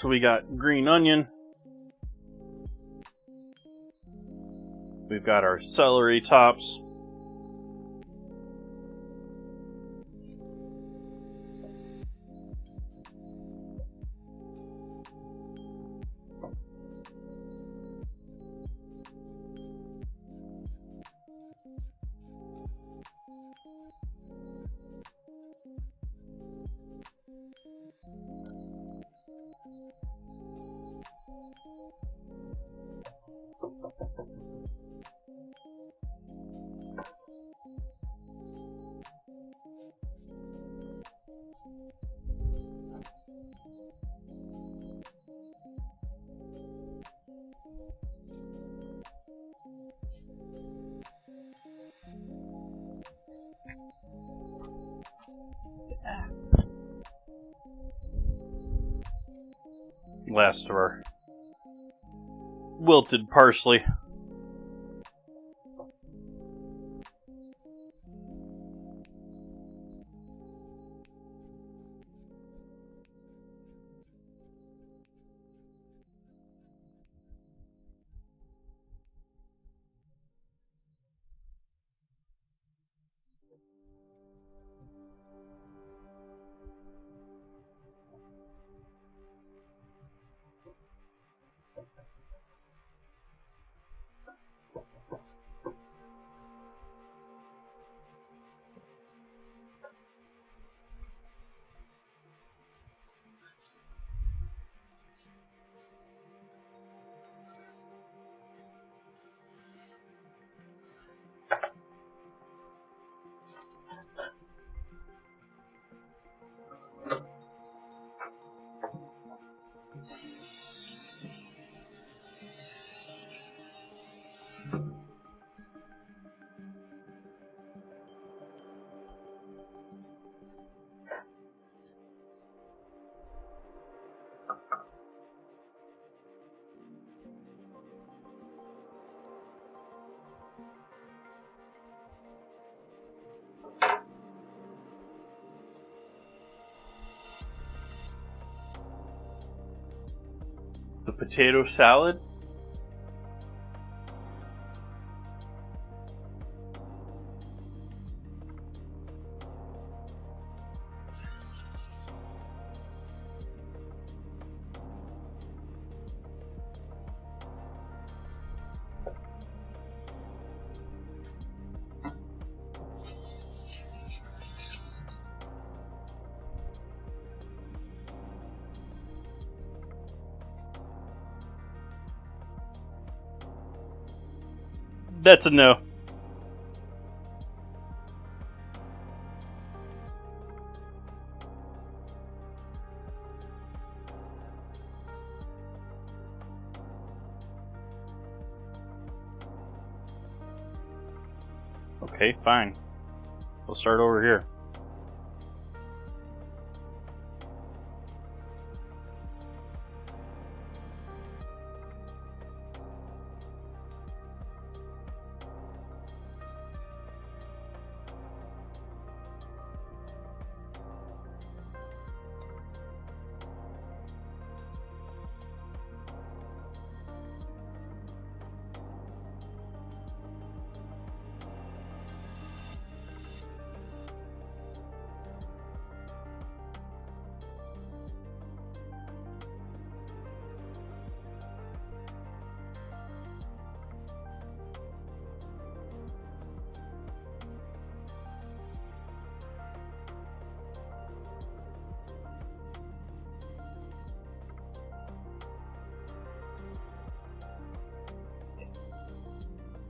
So we got green onion. We've got our celery tops. Last of our wilted parsley. The potato salad. That's a no. Okay, fine. We'll start over here.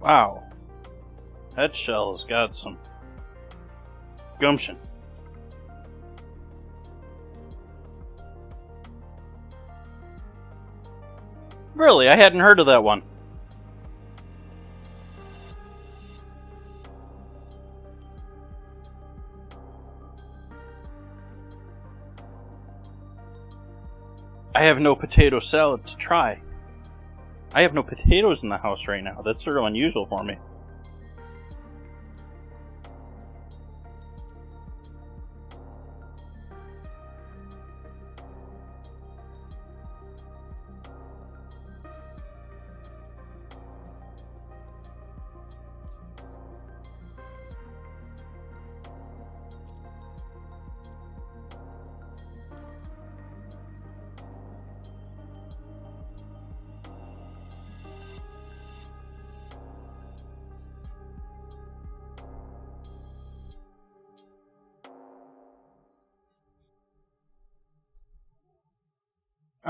Wow. That shell has got some gumption. Really, I hadn't heard of that one. I have no potato salad to try. I have no potatoes in the house right now. That's sort of unusual for me.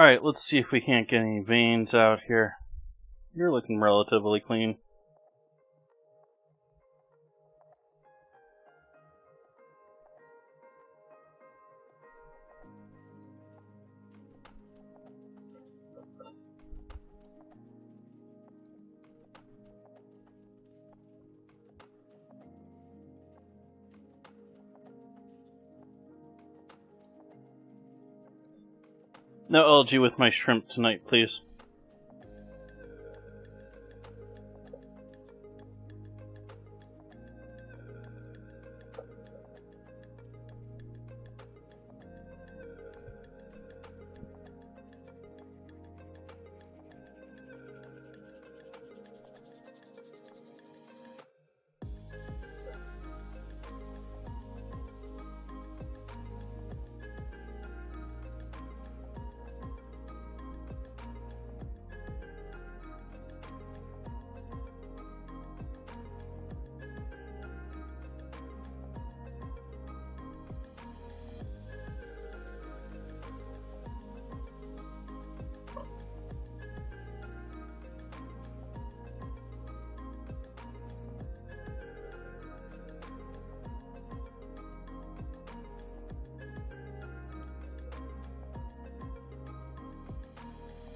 Alright, let's see if we can't get any veins out here. You're looking relatively clean. No algae with my shrimp tonight, please.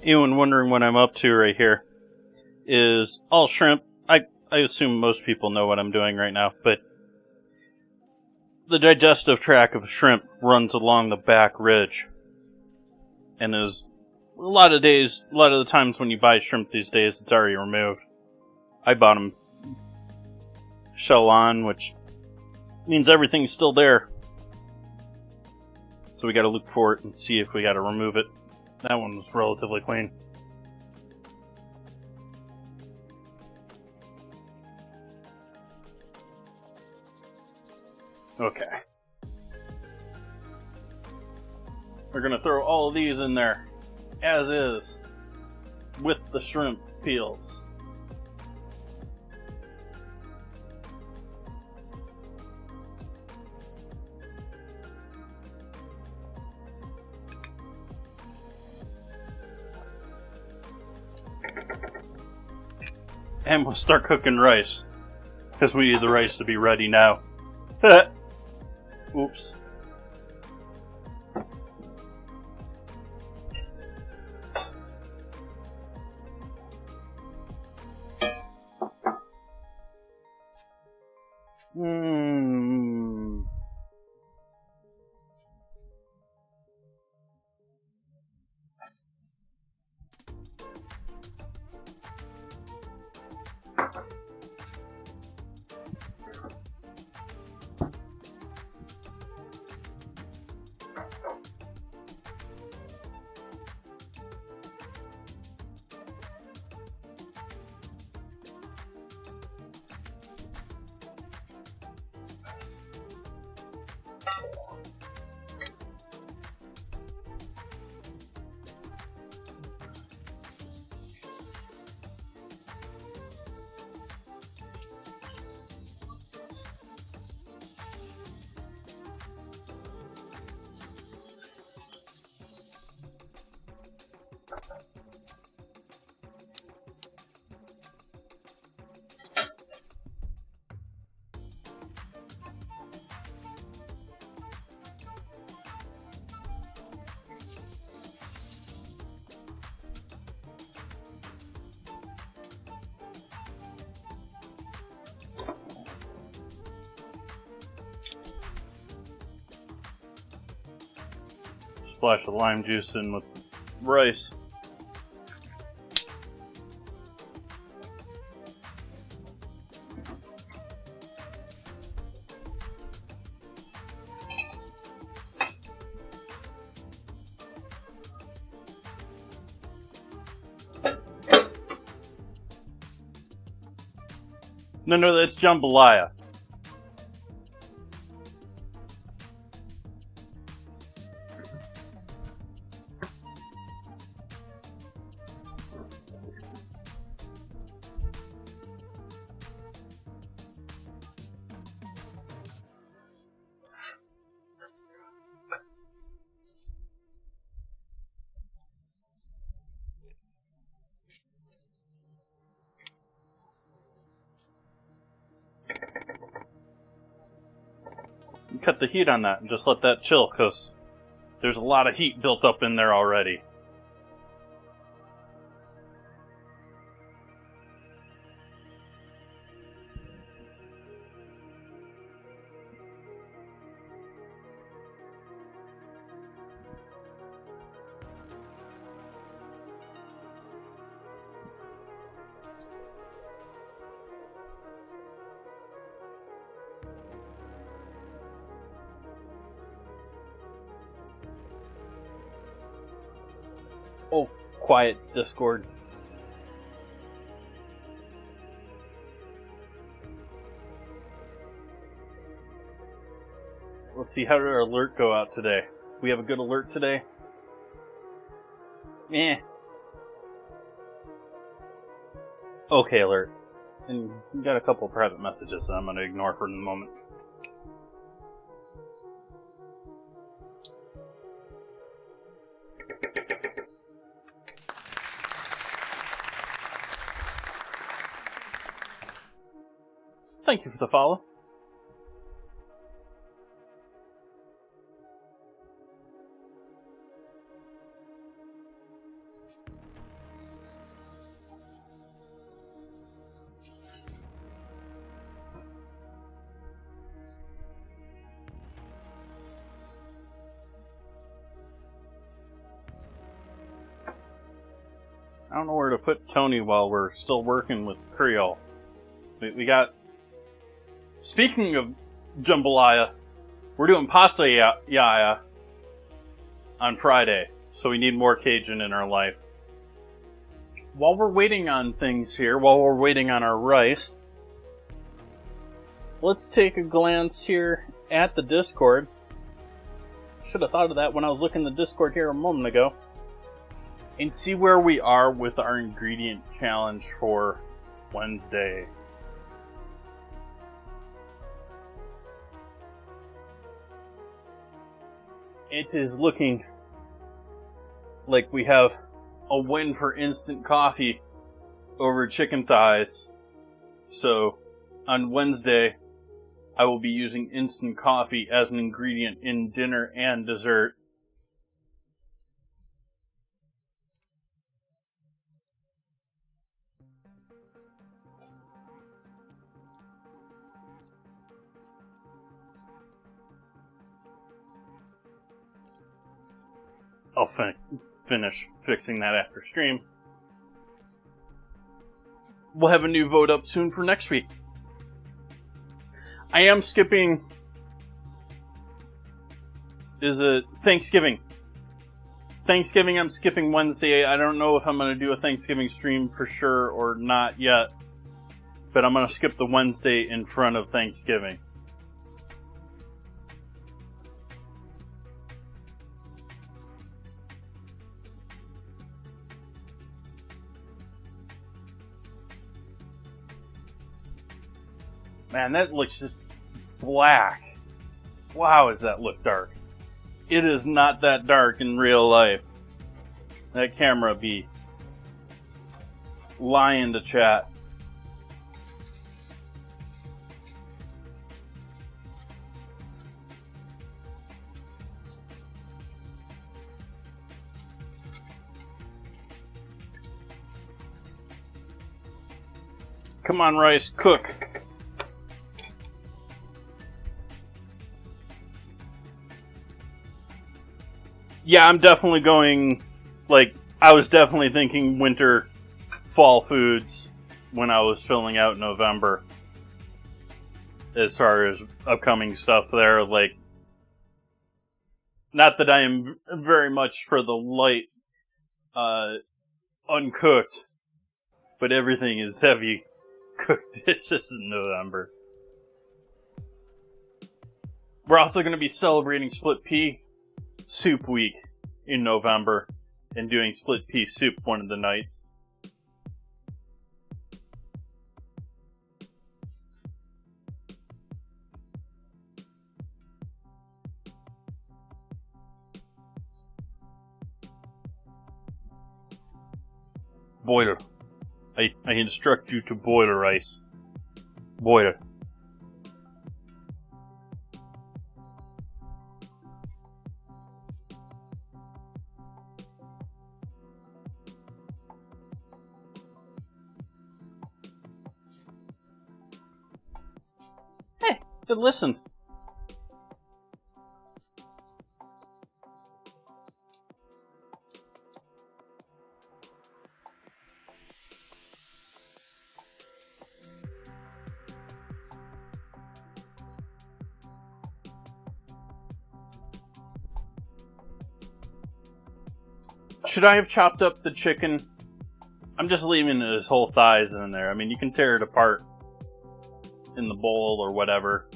Anyone wondering what I'm up to right here is all shrimp. I assume most people know what I'm doing right now, but the digestive tract of shrimp runs along the back ridge. And is a lot of the times when you buy shrimp these days, it's already removed. I bought them shell on, which means everything's still there. So we gotta look for it and see if we gotta remove it. That one was relatively clean. Okay. We're gonna throw all of these in there, as is, with the shrimp peels. And we'll start cooking rice, because we need the rice to be ready now. Oops. Splash the lime juice in with rice. No, that's jambalaya. cut the heat on that and just let that chill, because there's a lot of heat built up in there already. Oh, quiet Discord. Let's see, how did our alert go out today? We have a good alert today? Eh. Okay, alert. And we got a couple of private messages that I'm going to ignore for the moment. Thank you for the follow. I don't know where to put Tony while we're still working with Creole. We got... Speaking of jambalaya, we're doing pasta yaya on Friday, so we need more Cajun in our life. While we're waiting on things here, while we're waiting on our rice, let's take a glance here at the Discord. Should have thought of that when I was looking at the Discord here a moment ago. And see where we are with our ingredient challenge for Wednesday. It is looking like we have a win for instant coffee over chicken thighs. So, on Wednesday, I will be using instant coffee as an ingredient in dinner and dessert. I'll finish fixing that after stream. We'll have a new vote up soon for next week. I am skipping... Is it Thanksgiving? Thanksgiving, I'm skipping Wednesday. I don't know if I'm going to do a Thanksgiving stream for sure or not yet. But I'm going to skip the Wednesday in front of Thanksgiving. Man, that looks just black. Wow, does that look dark. It is not that dark in real life. That camera be lying to chat. Come on, rice, cook. Yeah, I'm definitely going, like, I was definitely thinking winter, fall foods when I was filling out November. As far as upcoming stuff there, like, not that I am very much for the light, uncooked, but everything is heavy cooked dishes in November. We're also going to be celebrating split pea soup week in November and doing split pea soup one of the nights. Boiler. I instruct you to boil rice. Boil. Then listen. Should I have chopped up the chicken? I'm just leaving his whole thighs in there. I mean, you can tear it apart in the bowl or whatever.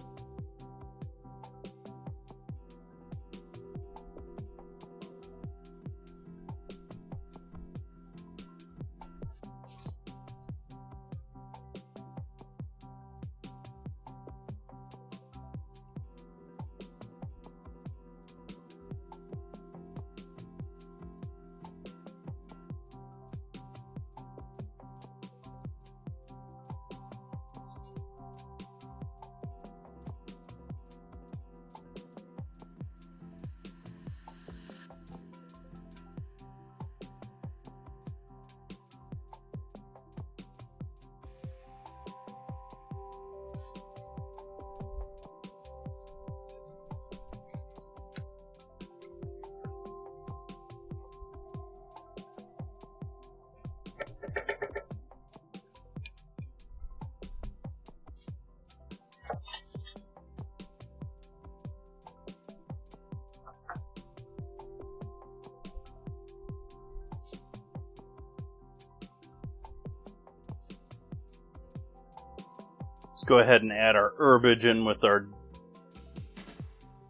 Let's go ahead and add our herbage in with our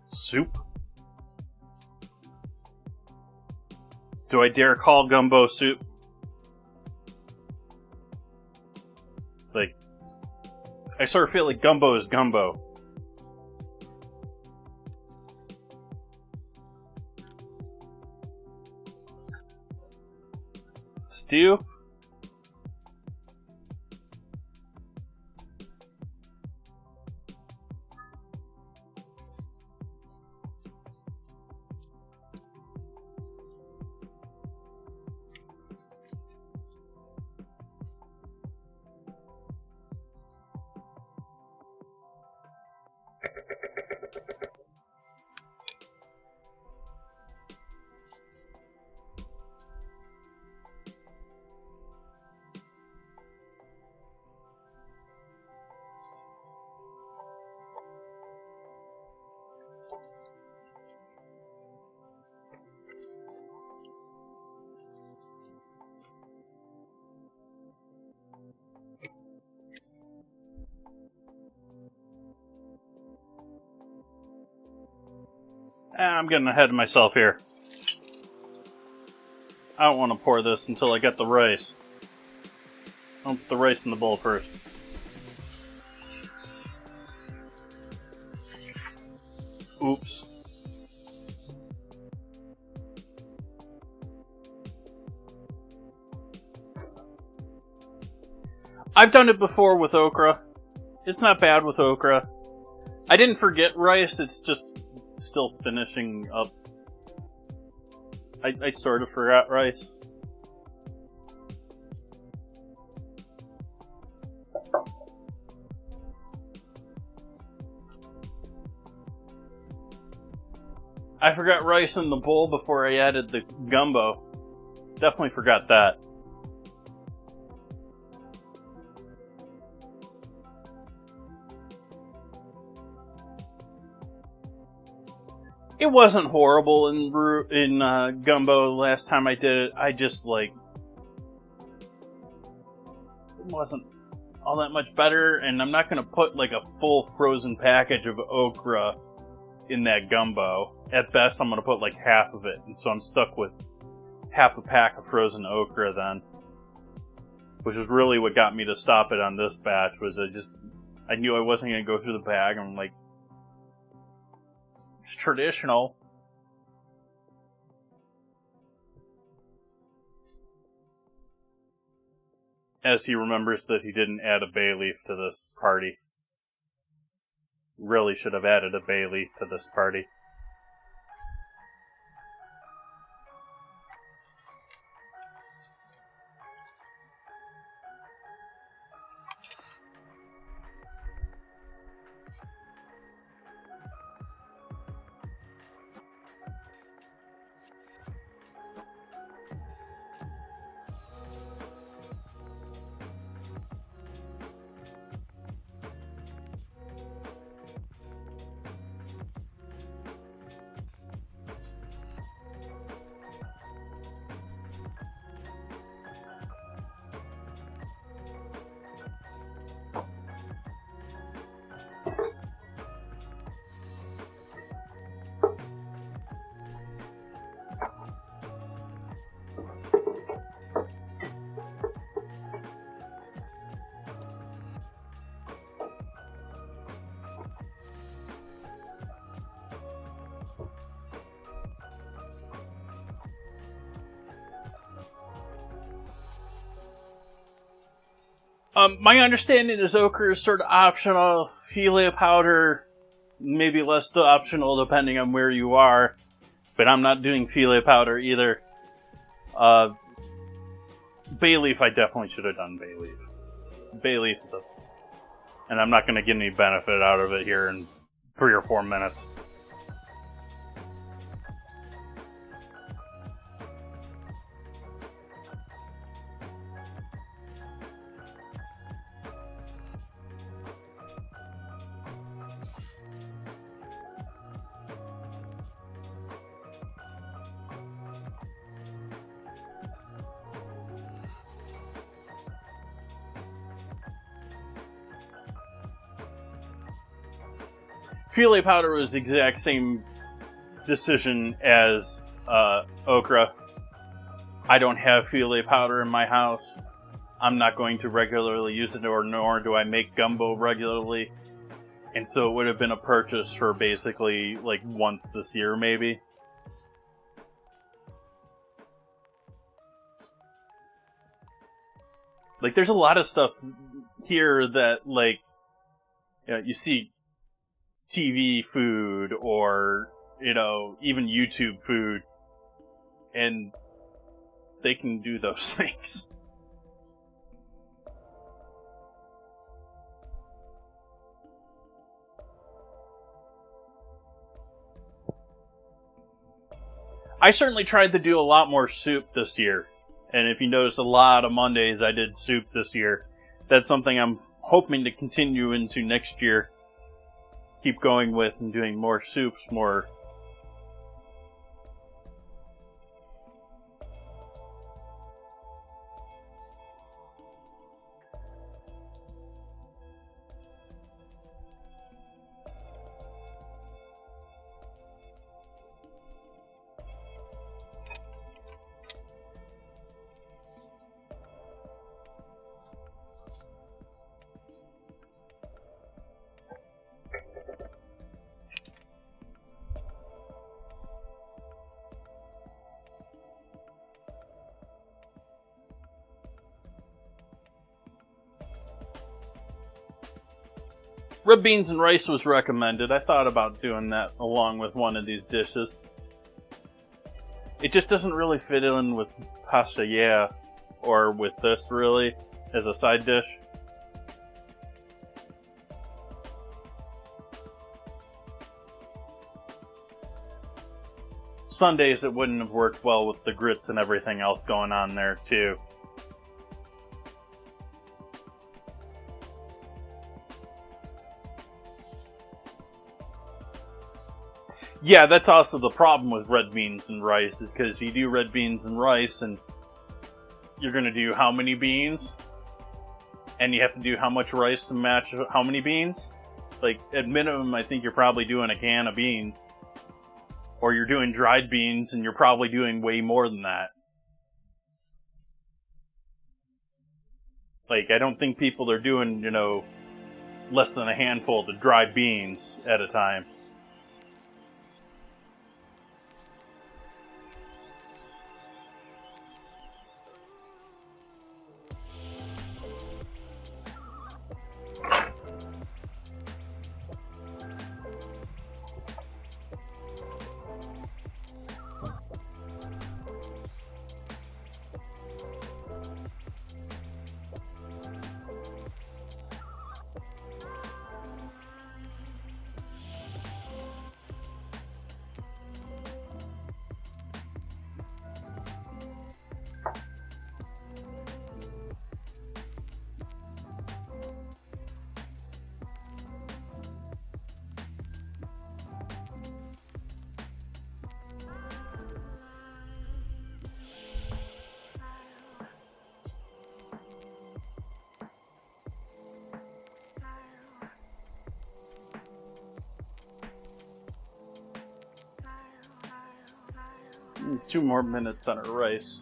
soup. Do I dare call gumbo soup? Like, I sort of feel like gumbo is gumbo. Stew? I'm getting ahead of myself here. I don't want to pour this until I get the rice. I'll put the rice in the bowl first. Oops. I've done it before with okra. It's not bad with okra. I didn't forget rice, it's just still finishing up. I sort of forgot rice. I forgot rice in the bowl before I added the gumbo. Definitely forgot that. It wasn't horrible in Gumbo last time I did it. I just, like, it wasn't all that much better, and I'm not going to put, like, a full frozen package of okra in that Gumbo. At best, I'm going to put, like, half of it, and so I'm stuck with half a pack of frozen okra then. Which is really what got me to stop it on this batch, was I knew I wasn't going to go through the bag, and I'm like, it's traditional. As he remembers that he didn't add a bay leaf to this party. Really should have added a bay leaf to this party. My understanding is ochre is sort of optional. Philia powder, maybe less optional depending on where you are. But I'm not doing Philia powder either. Bay leaf, I definitely should have done bay leaf. Bay leaf, and I'm not going to get any benefit out of it here in 3 or 4 minutes. Philia powder was the exact same decision as okra. I don't have Philia powder in my house. I'm not going to regularly use it, nor do I make gumbo regularly. And so it would have been a purchase for basically like once this year, maybe. Like, there's a lot of stuff here that, like, you know, you see TV food or, you know, even YouTube food, and they can do those things. I certainly tried to do a lot more soup this year. And if you notice, a lot of Mondays I did soup this year. That's something I'm hoping to continue into next year. Keep going with and doing more soups, more... Red beans and rice was recommended. I thought about doing that along with one of these dishes. It just doesn't really fit in with pasta, yeah, or with this, really, as a side dish. Sundays it wouldn't have worked well with the grits and everything else going on there, too. Yeah, that's also the problem with red beans and rice, is because you do red beans and rice, and you're going to do how many beans? And you have to do how much rice to match how many beans? Like, at minimum, I think you're probably doing a can of beans. Or you're doing dried beans, and you're probably doing way more than that. Like, I don't think people are doing, you know, less than a handful of dried beans at a time. Two more minutes on our rice.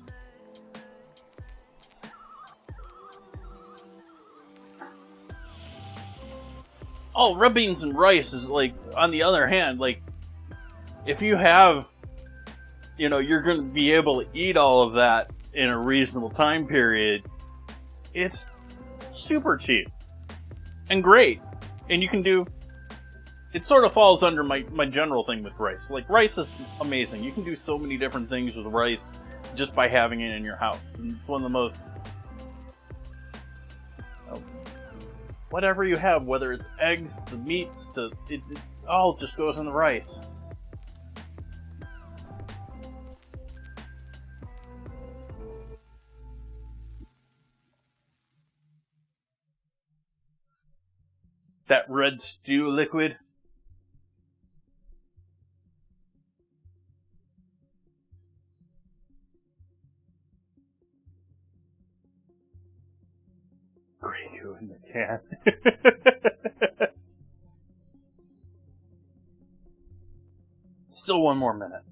Oh, red beans and rice is like, on the other hand, like, if you have, you know, you're going to be able to eat all of that in a reasonable time period, it's super cheap and great. And you can do, it sort of falls under my general thing with rice. Like, rice is amazing. You can do so many different things with rice just by having it in your house. And it's one of the most, whatever you have, whether it's eggs, the meats, it all just goes in the rice. That red stew liquid. Gravy in the can. Still one more minute.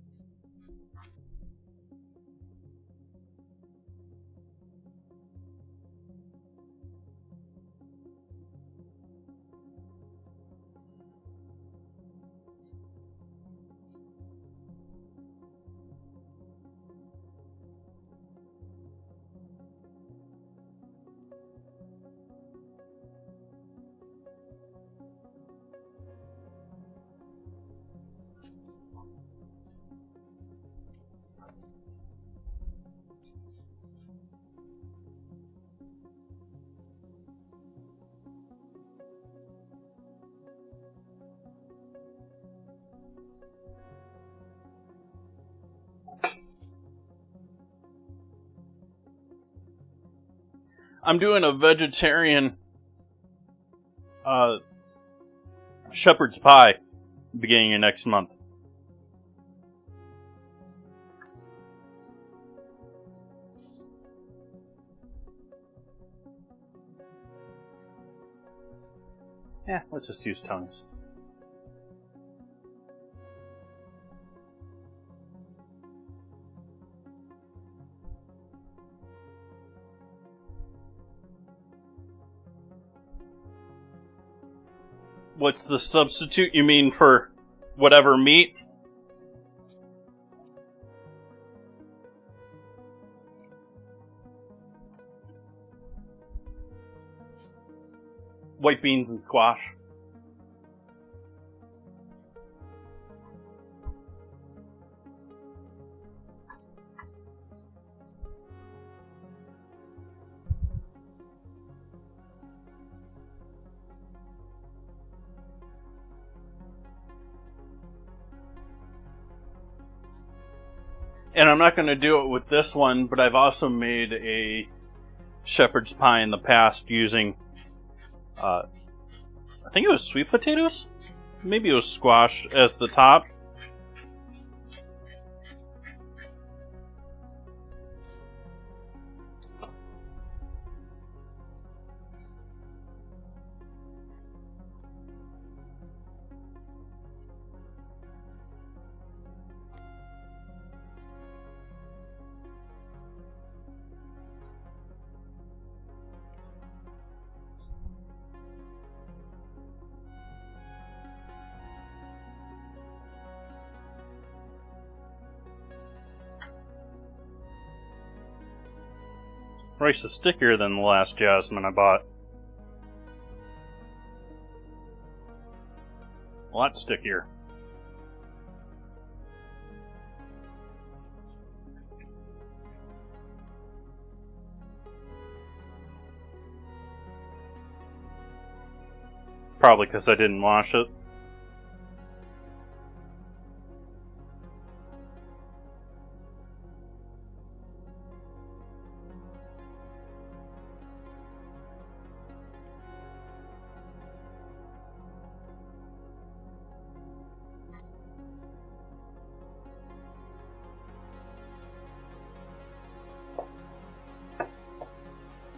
I'm doing a vegetarian shepherd's pie beginning of next month. Yeah, let's just use tongues. What's the substitute you mean for whatever meat? White beans and squash. And I'm not going to do it with this one, but I've also made a shepherd's pie in the past using, I think it was sweet potatoes? Maybe it was squash as the top. Rice is stickier than the last jasmine I bought. A lot stickier. Probably because I didn't wash it.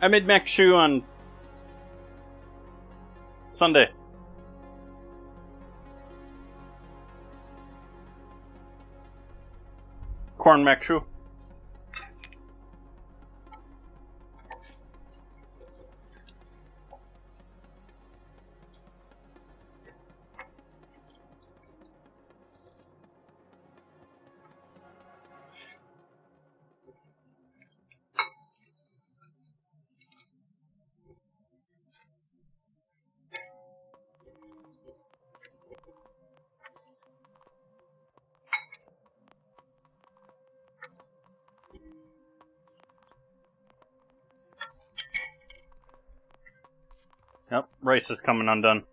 I made mac choux on Sunday. Corn mac choux. Yep, rice is coming undone.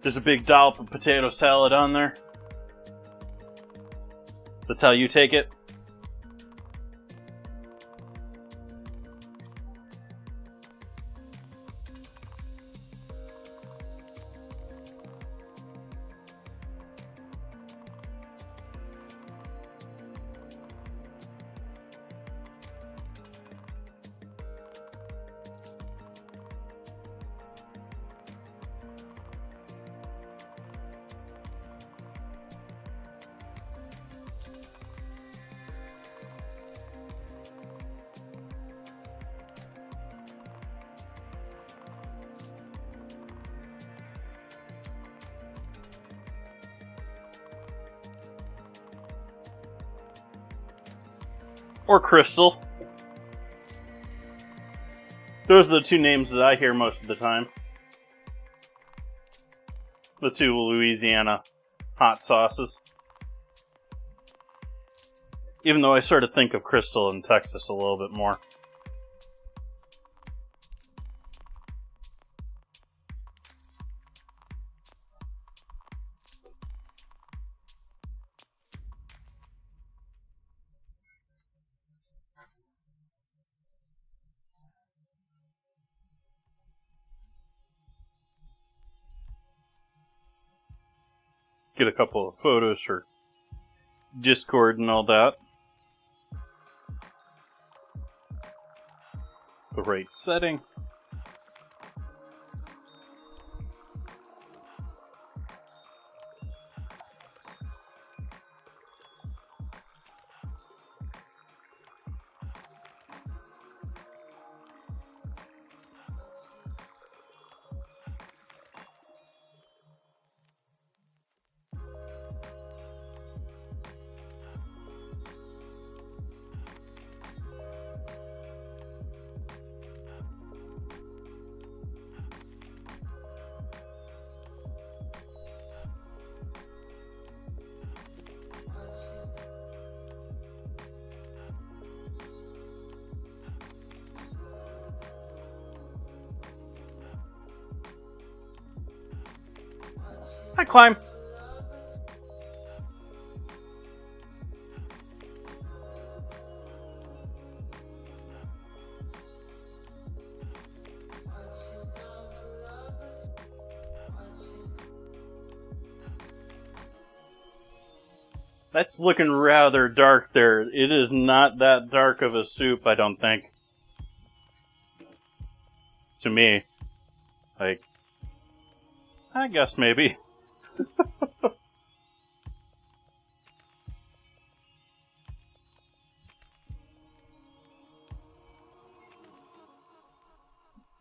There's a big dollop of potato salad on there. That's how you take it? Or Crystal. Those are the two names that I hear most of the time. The two Louisiana hot sauces. Even though I sort of think of Crystal in Texas a little bit more. Get a couple of photos for Discord and all that. The right setting. Hi, Climb. That's looking rather dark there. It is not that dark of a soup, I don't think. To me. Like, I guess maybe.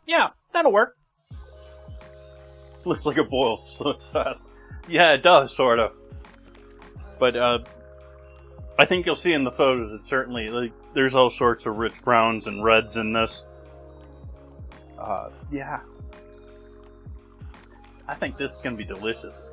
Yeah, that'll work. Looks like a boiled soy sauce. Yeah, it does, sort of. But, I think you'll see in the photos, it's certainly, like, there's all sorts of rich browns and reds in this. Yeah. I think this is going to be delicious.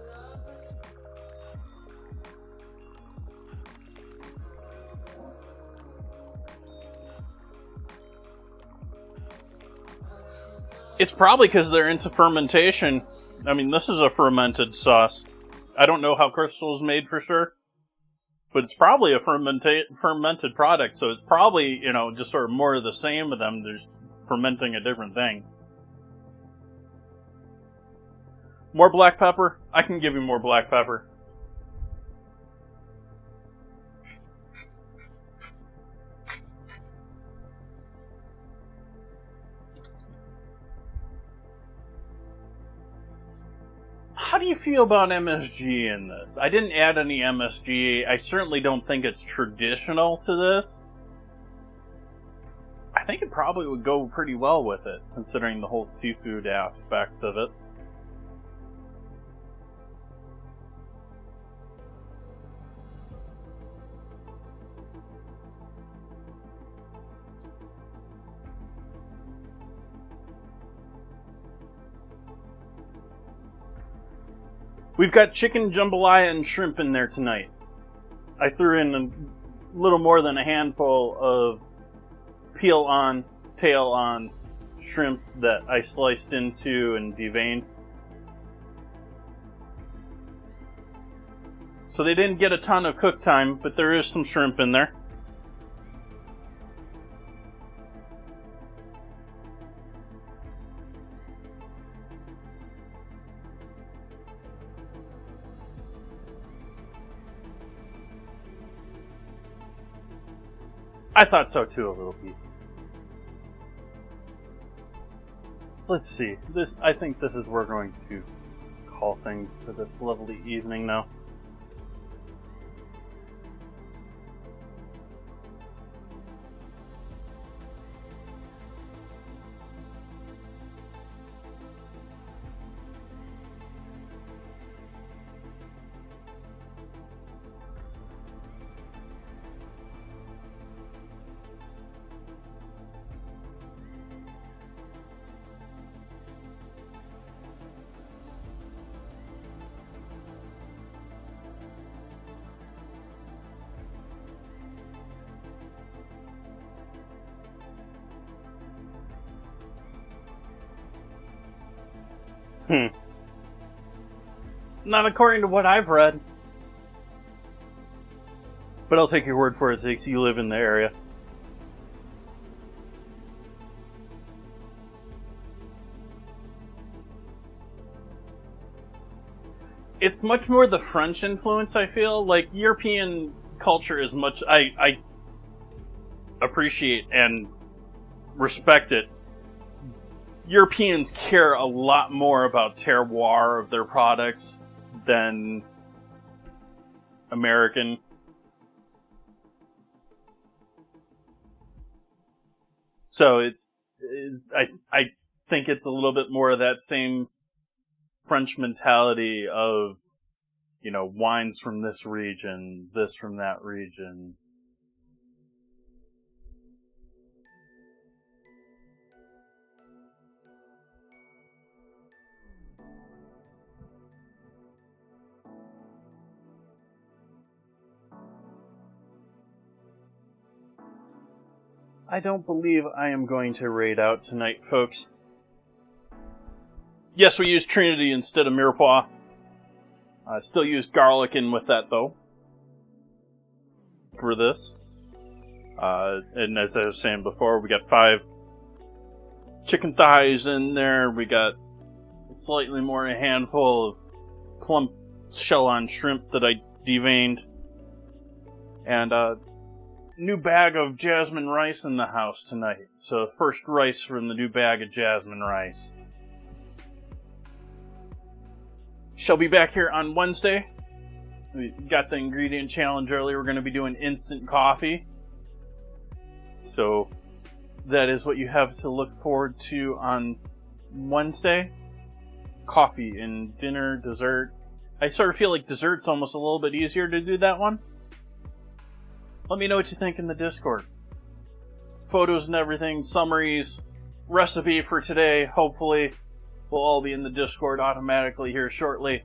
It's probably because they're into fermentation. I mean, this is a fermented sauce. I don't know how Crystal's made for sure, but it's probably a fermented product, so it's probably, you know, just sort of more of the same of them. They're fermenting a different thing. More black pepper? I can give you more black pepper. How do you feel about MSG in this? I didn't add any MSG. I certainly don't think it's traditional to this. I think it probably would go pretty well with it, considering the whole seafood aspect of it. We've got chicken jambalaya and shrimp in there tonight. I threw in a little more than a handful of peel on, tail on shrimp that I sliced into and deveined. So they didn't get a ton of cook time, but there is some shrimp in there. I thought so too, a little piece. Let's see. I think this is where we're going to call things for this lovely evening now. Not according to what I've read. But I'll take your word for it since you live in the area. It's much more the French influence, I feel. Like, European culture is much... I appreciate and respect it. Europeans care a lot more about terroir of their products than American. So I think it's a little bit more of that same French mentality of, you know, wines from this region, this from that region. I don't believe I am going to raid out tonight, folks. Yes, we use Trinity instead of Mirepoix. I still use garlic in with that, though, for this. And as I was saying before, we got 5 chicken thighs in there. We got slightly more than a handful of plump shell-on shrimp that I deveined. And new bag of jasmine rice in the house tonight. So first rice from the new bag of jasmine rice. Shall be back here on Wednesday. We got the ingredient challenge earlier. We're going to be doing instant coffee. So that is what you have to look forward to on Wednesday. Coffee and dinner, dessert. I sort of feel like dessert's almost a little bit easier to do that one. Let me know what you think in the Discord. Photos and everything, summaries, recipe for today, hopefully, will all be in the Discord automatically here shortly.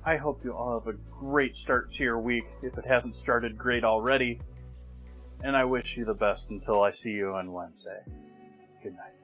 I hope you all have a great start to your week, if it hasn't started great already. And I wish you the best until I see you on Wednesday. Good night.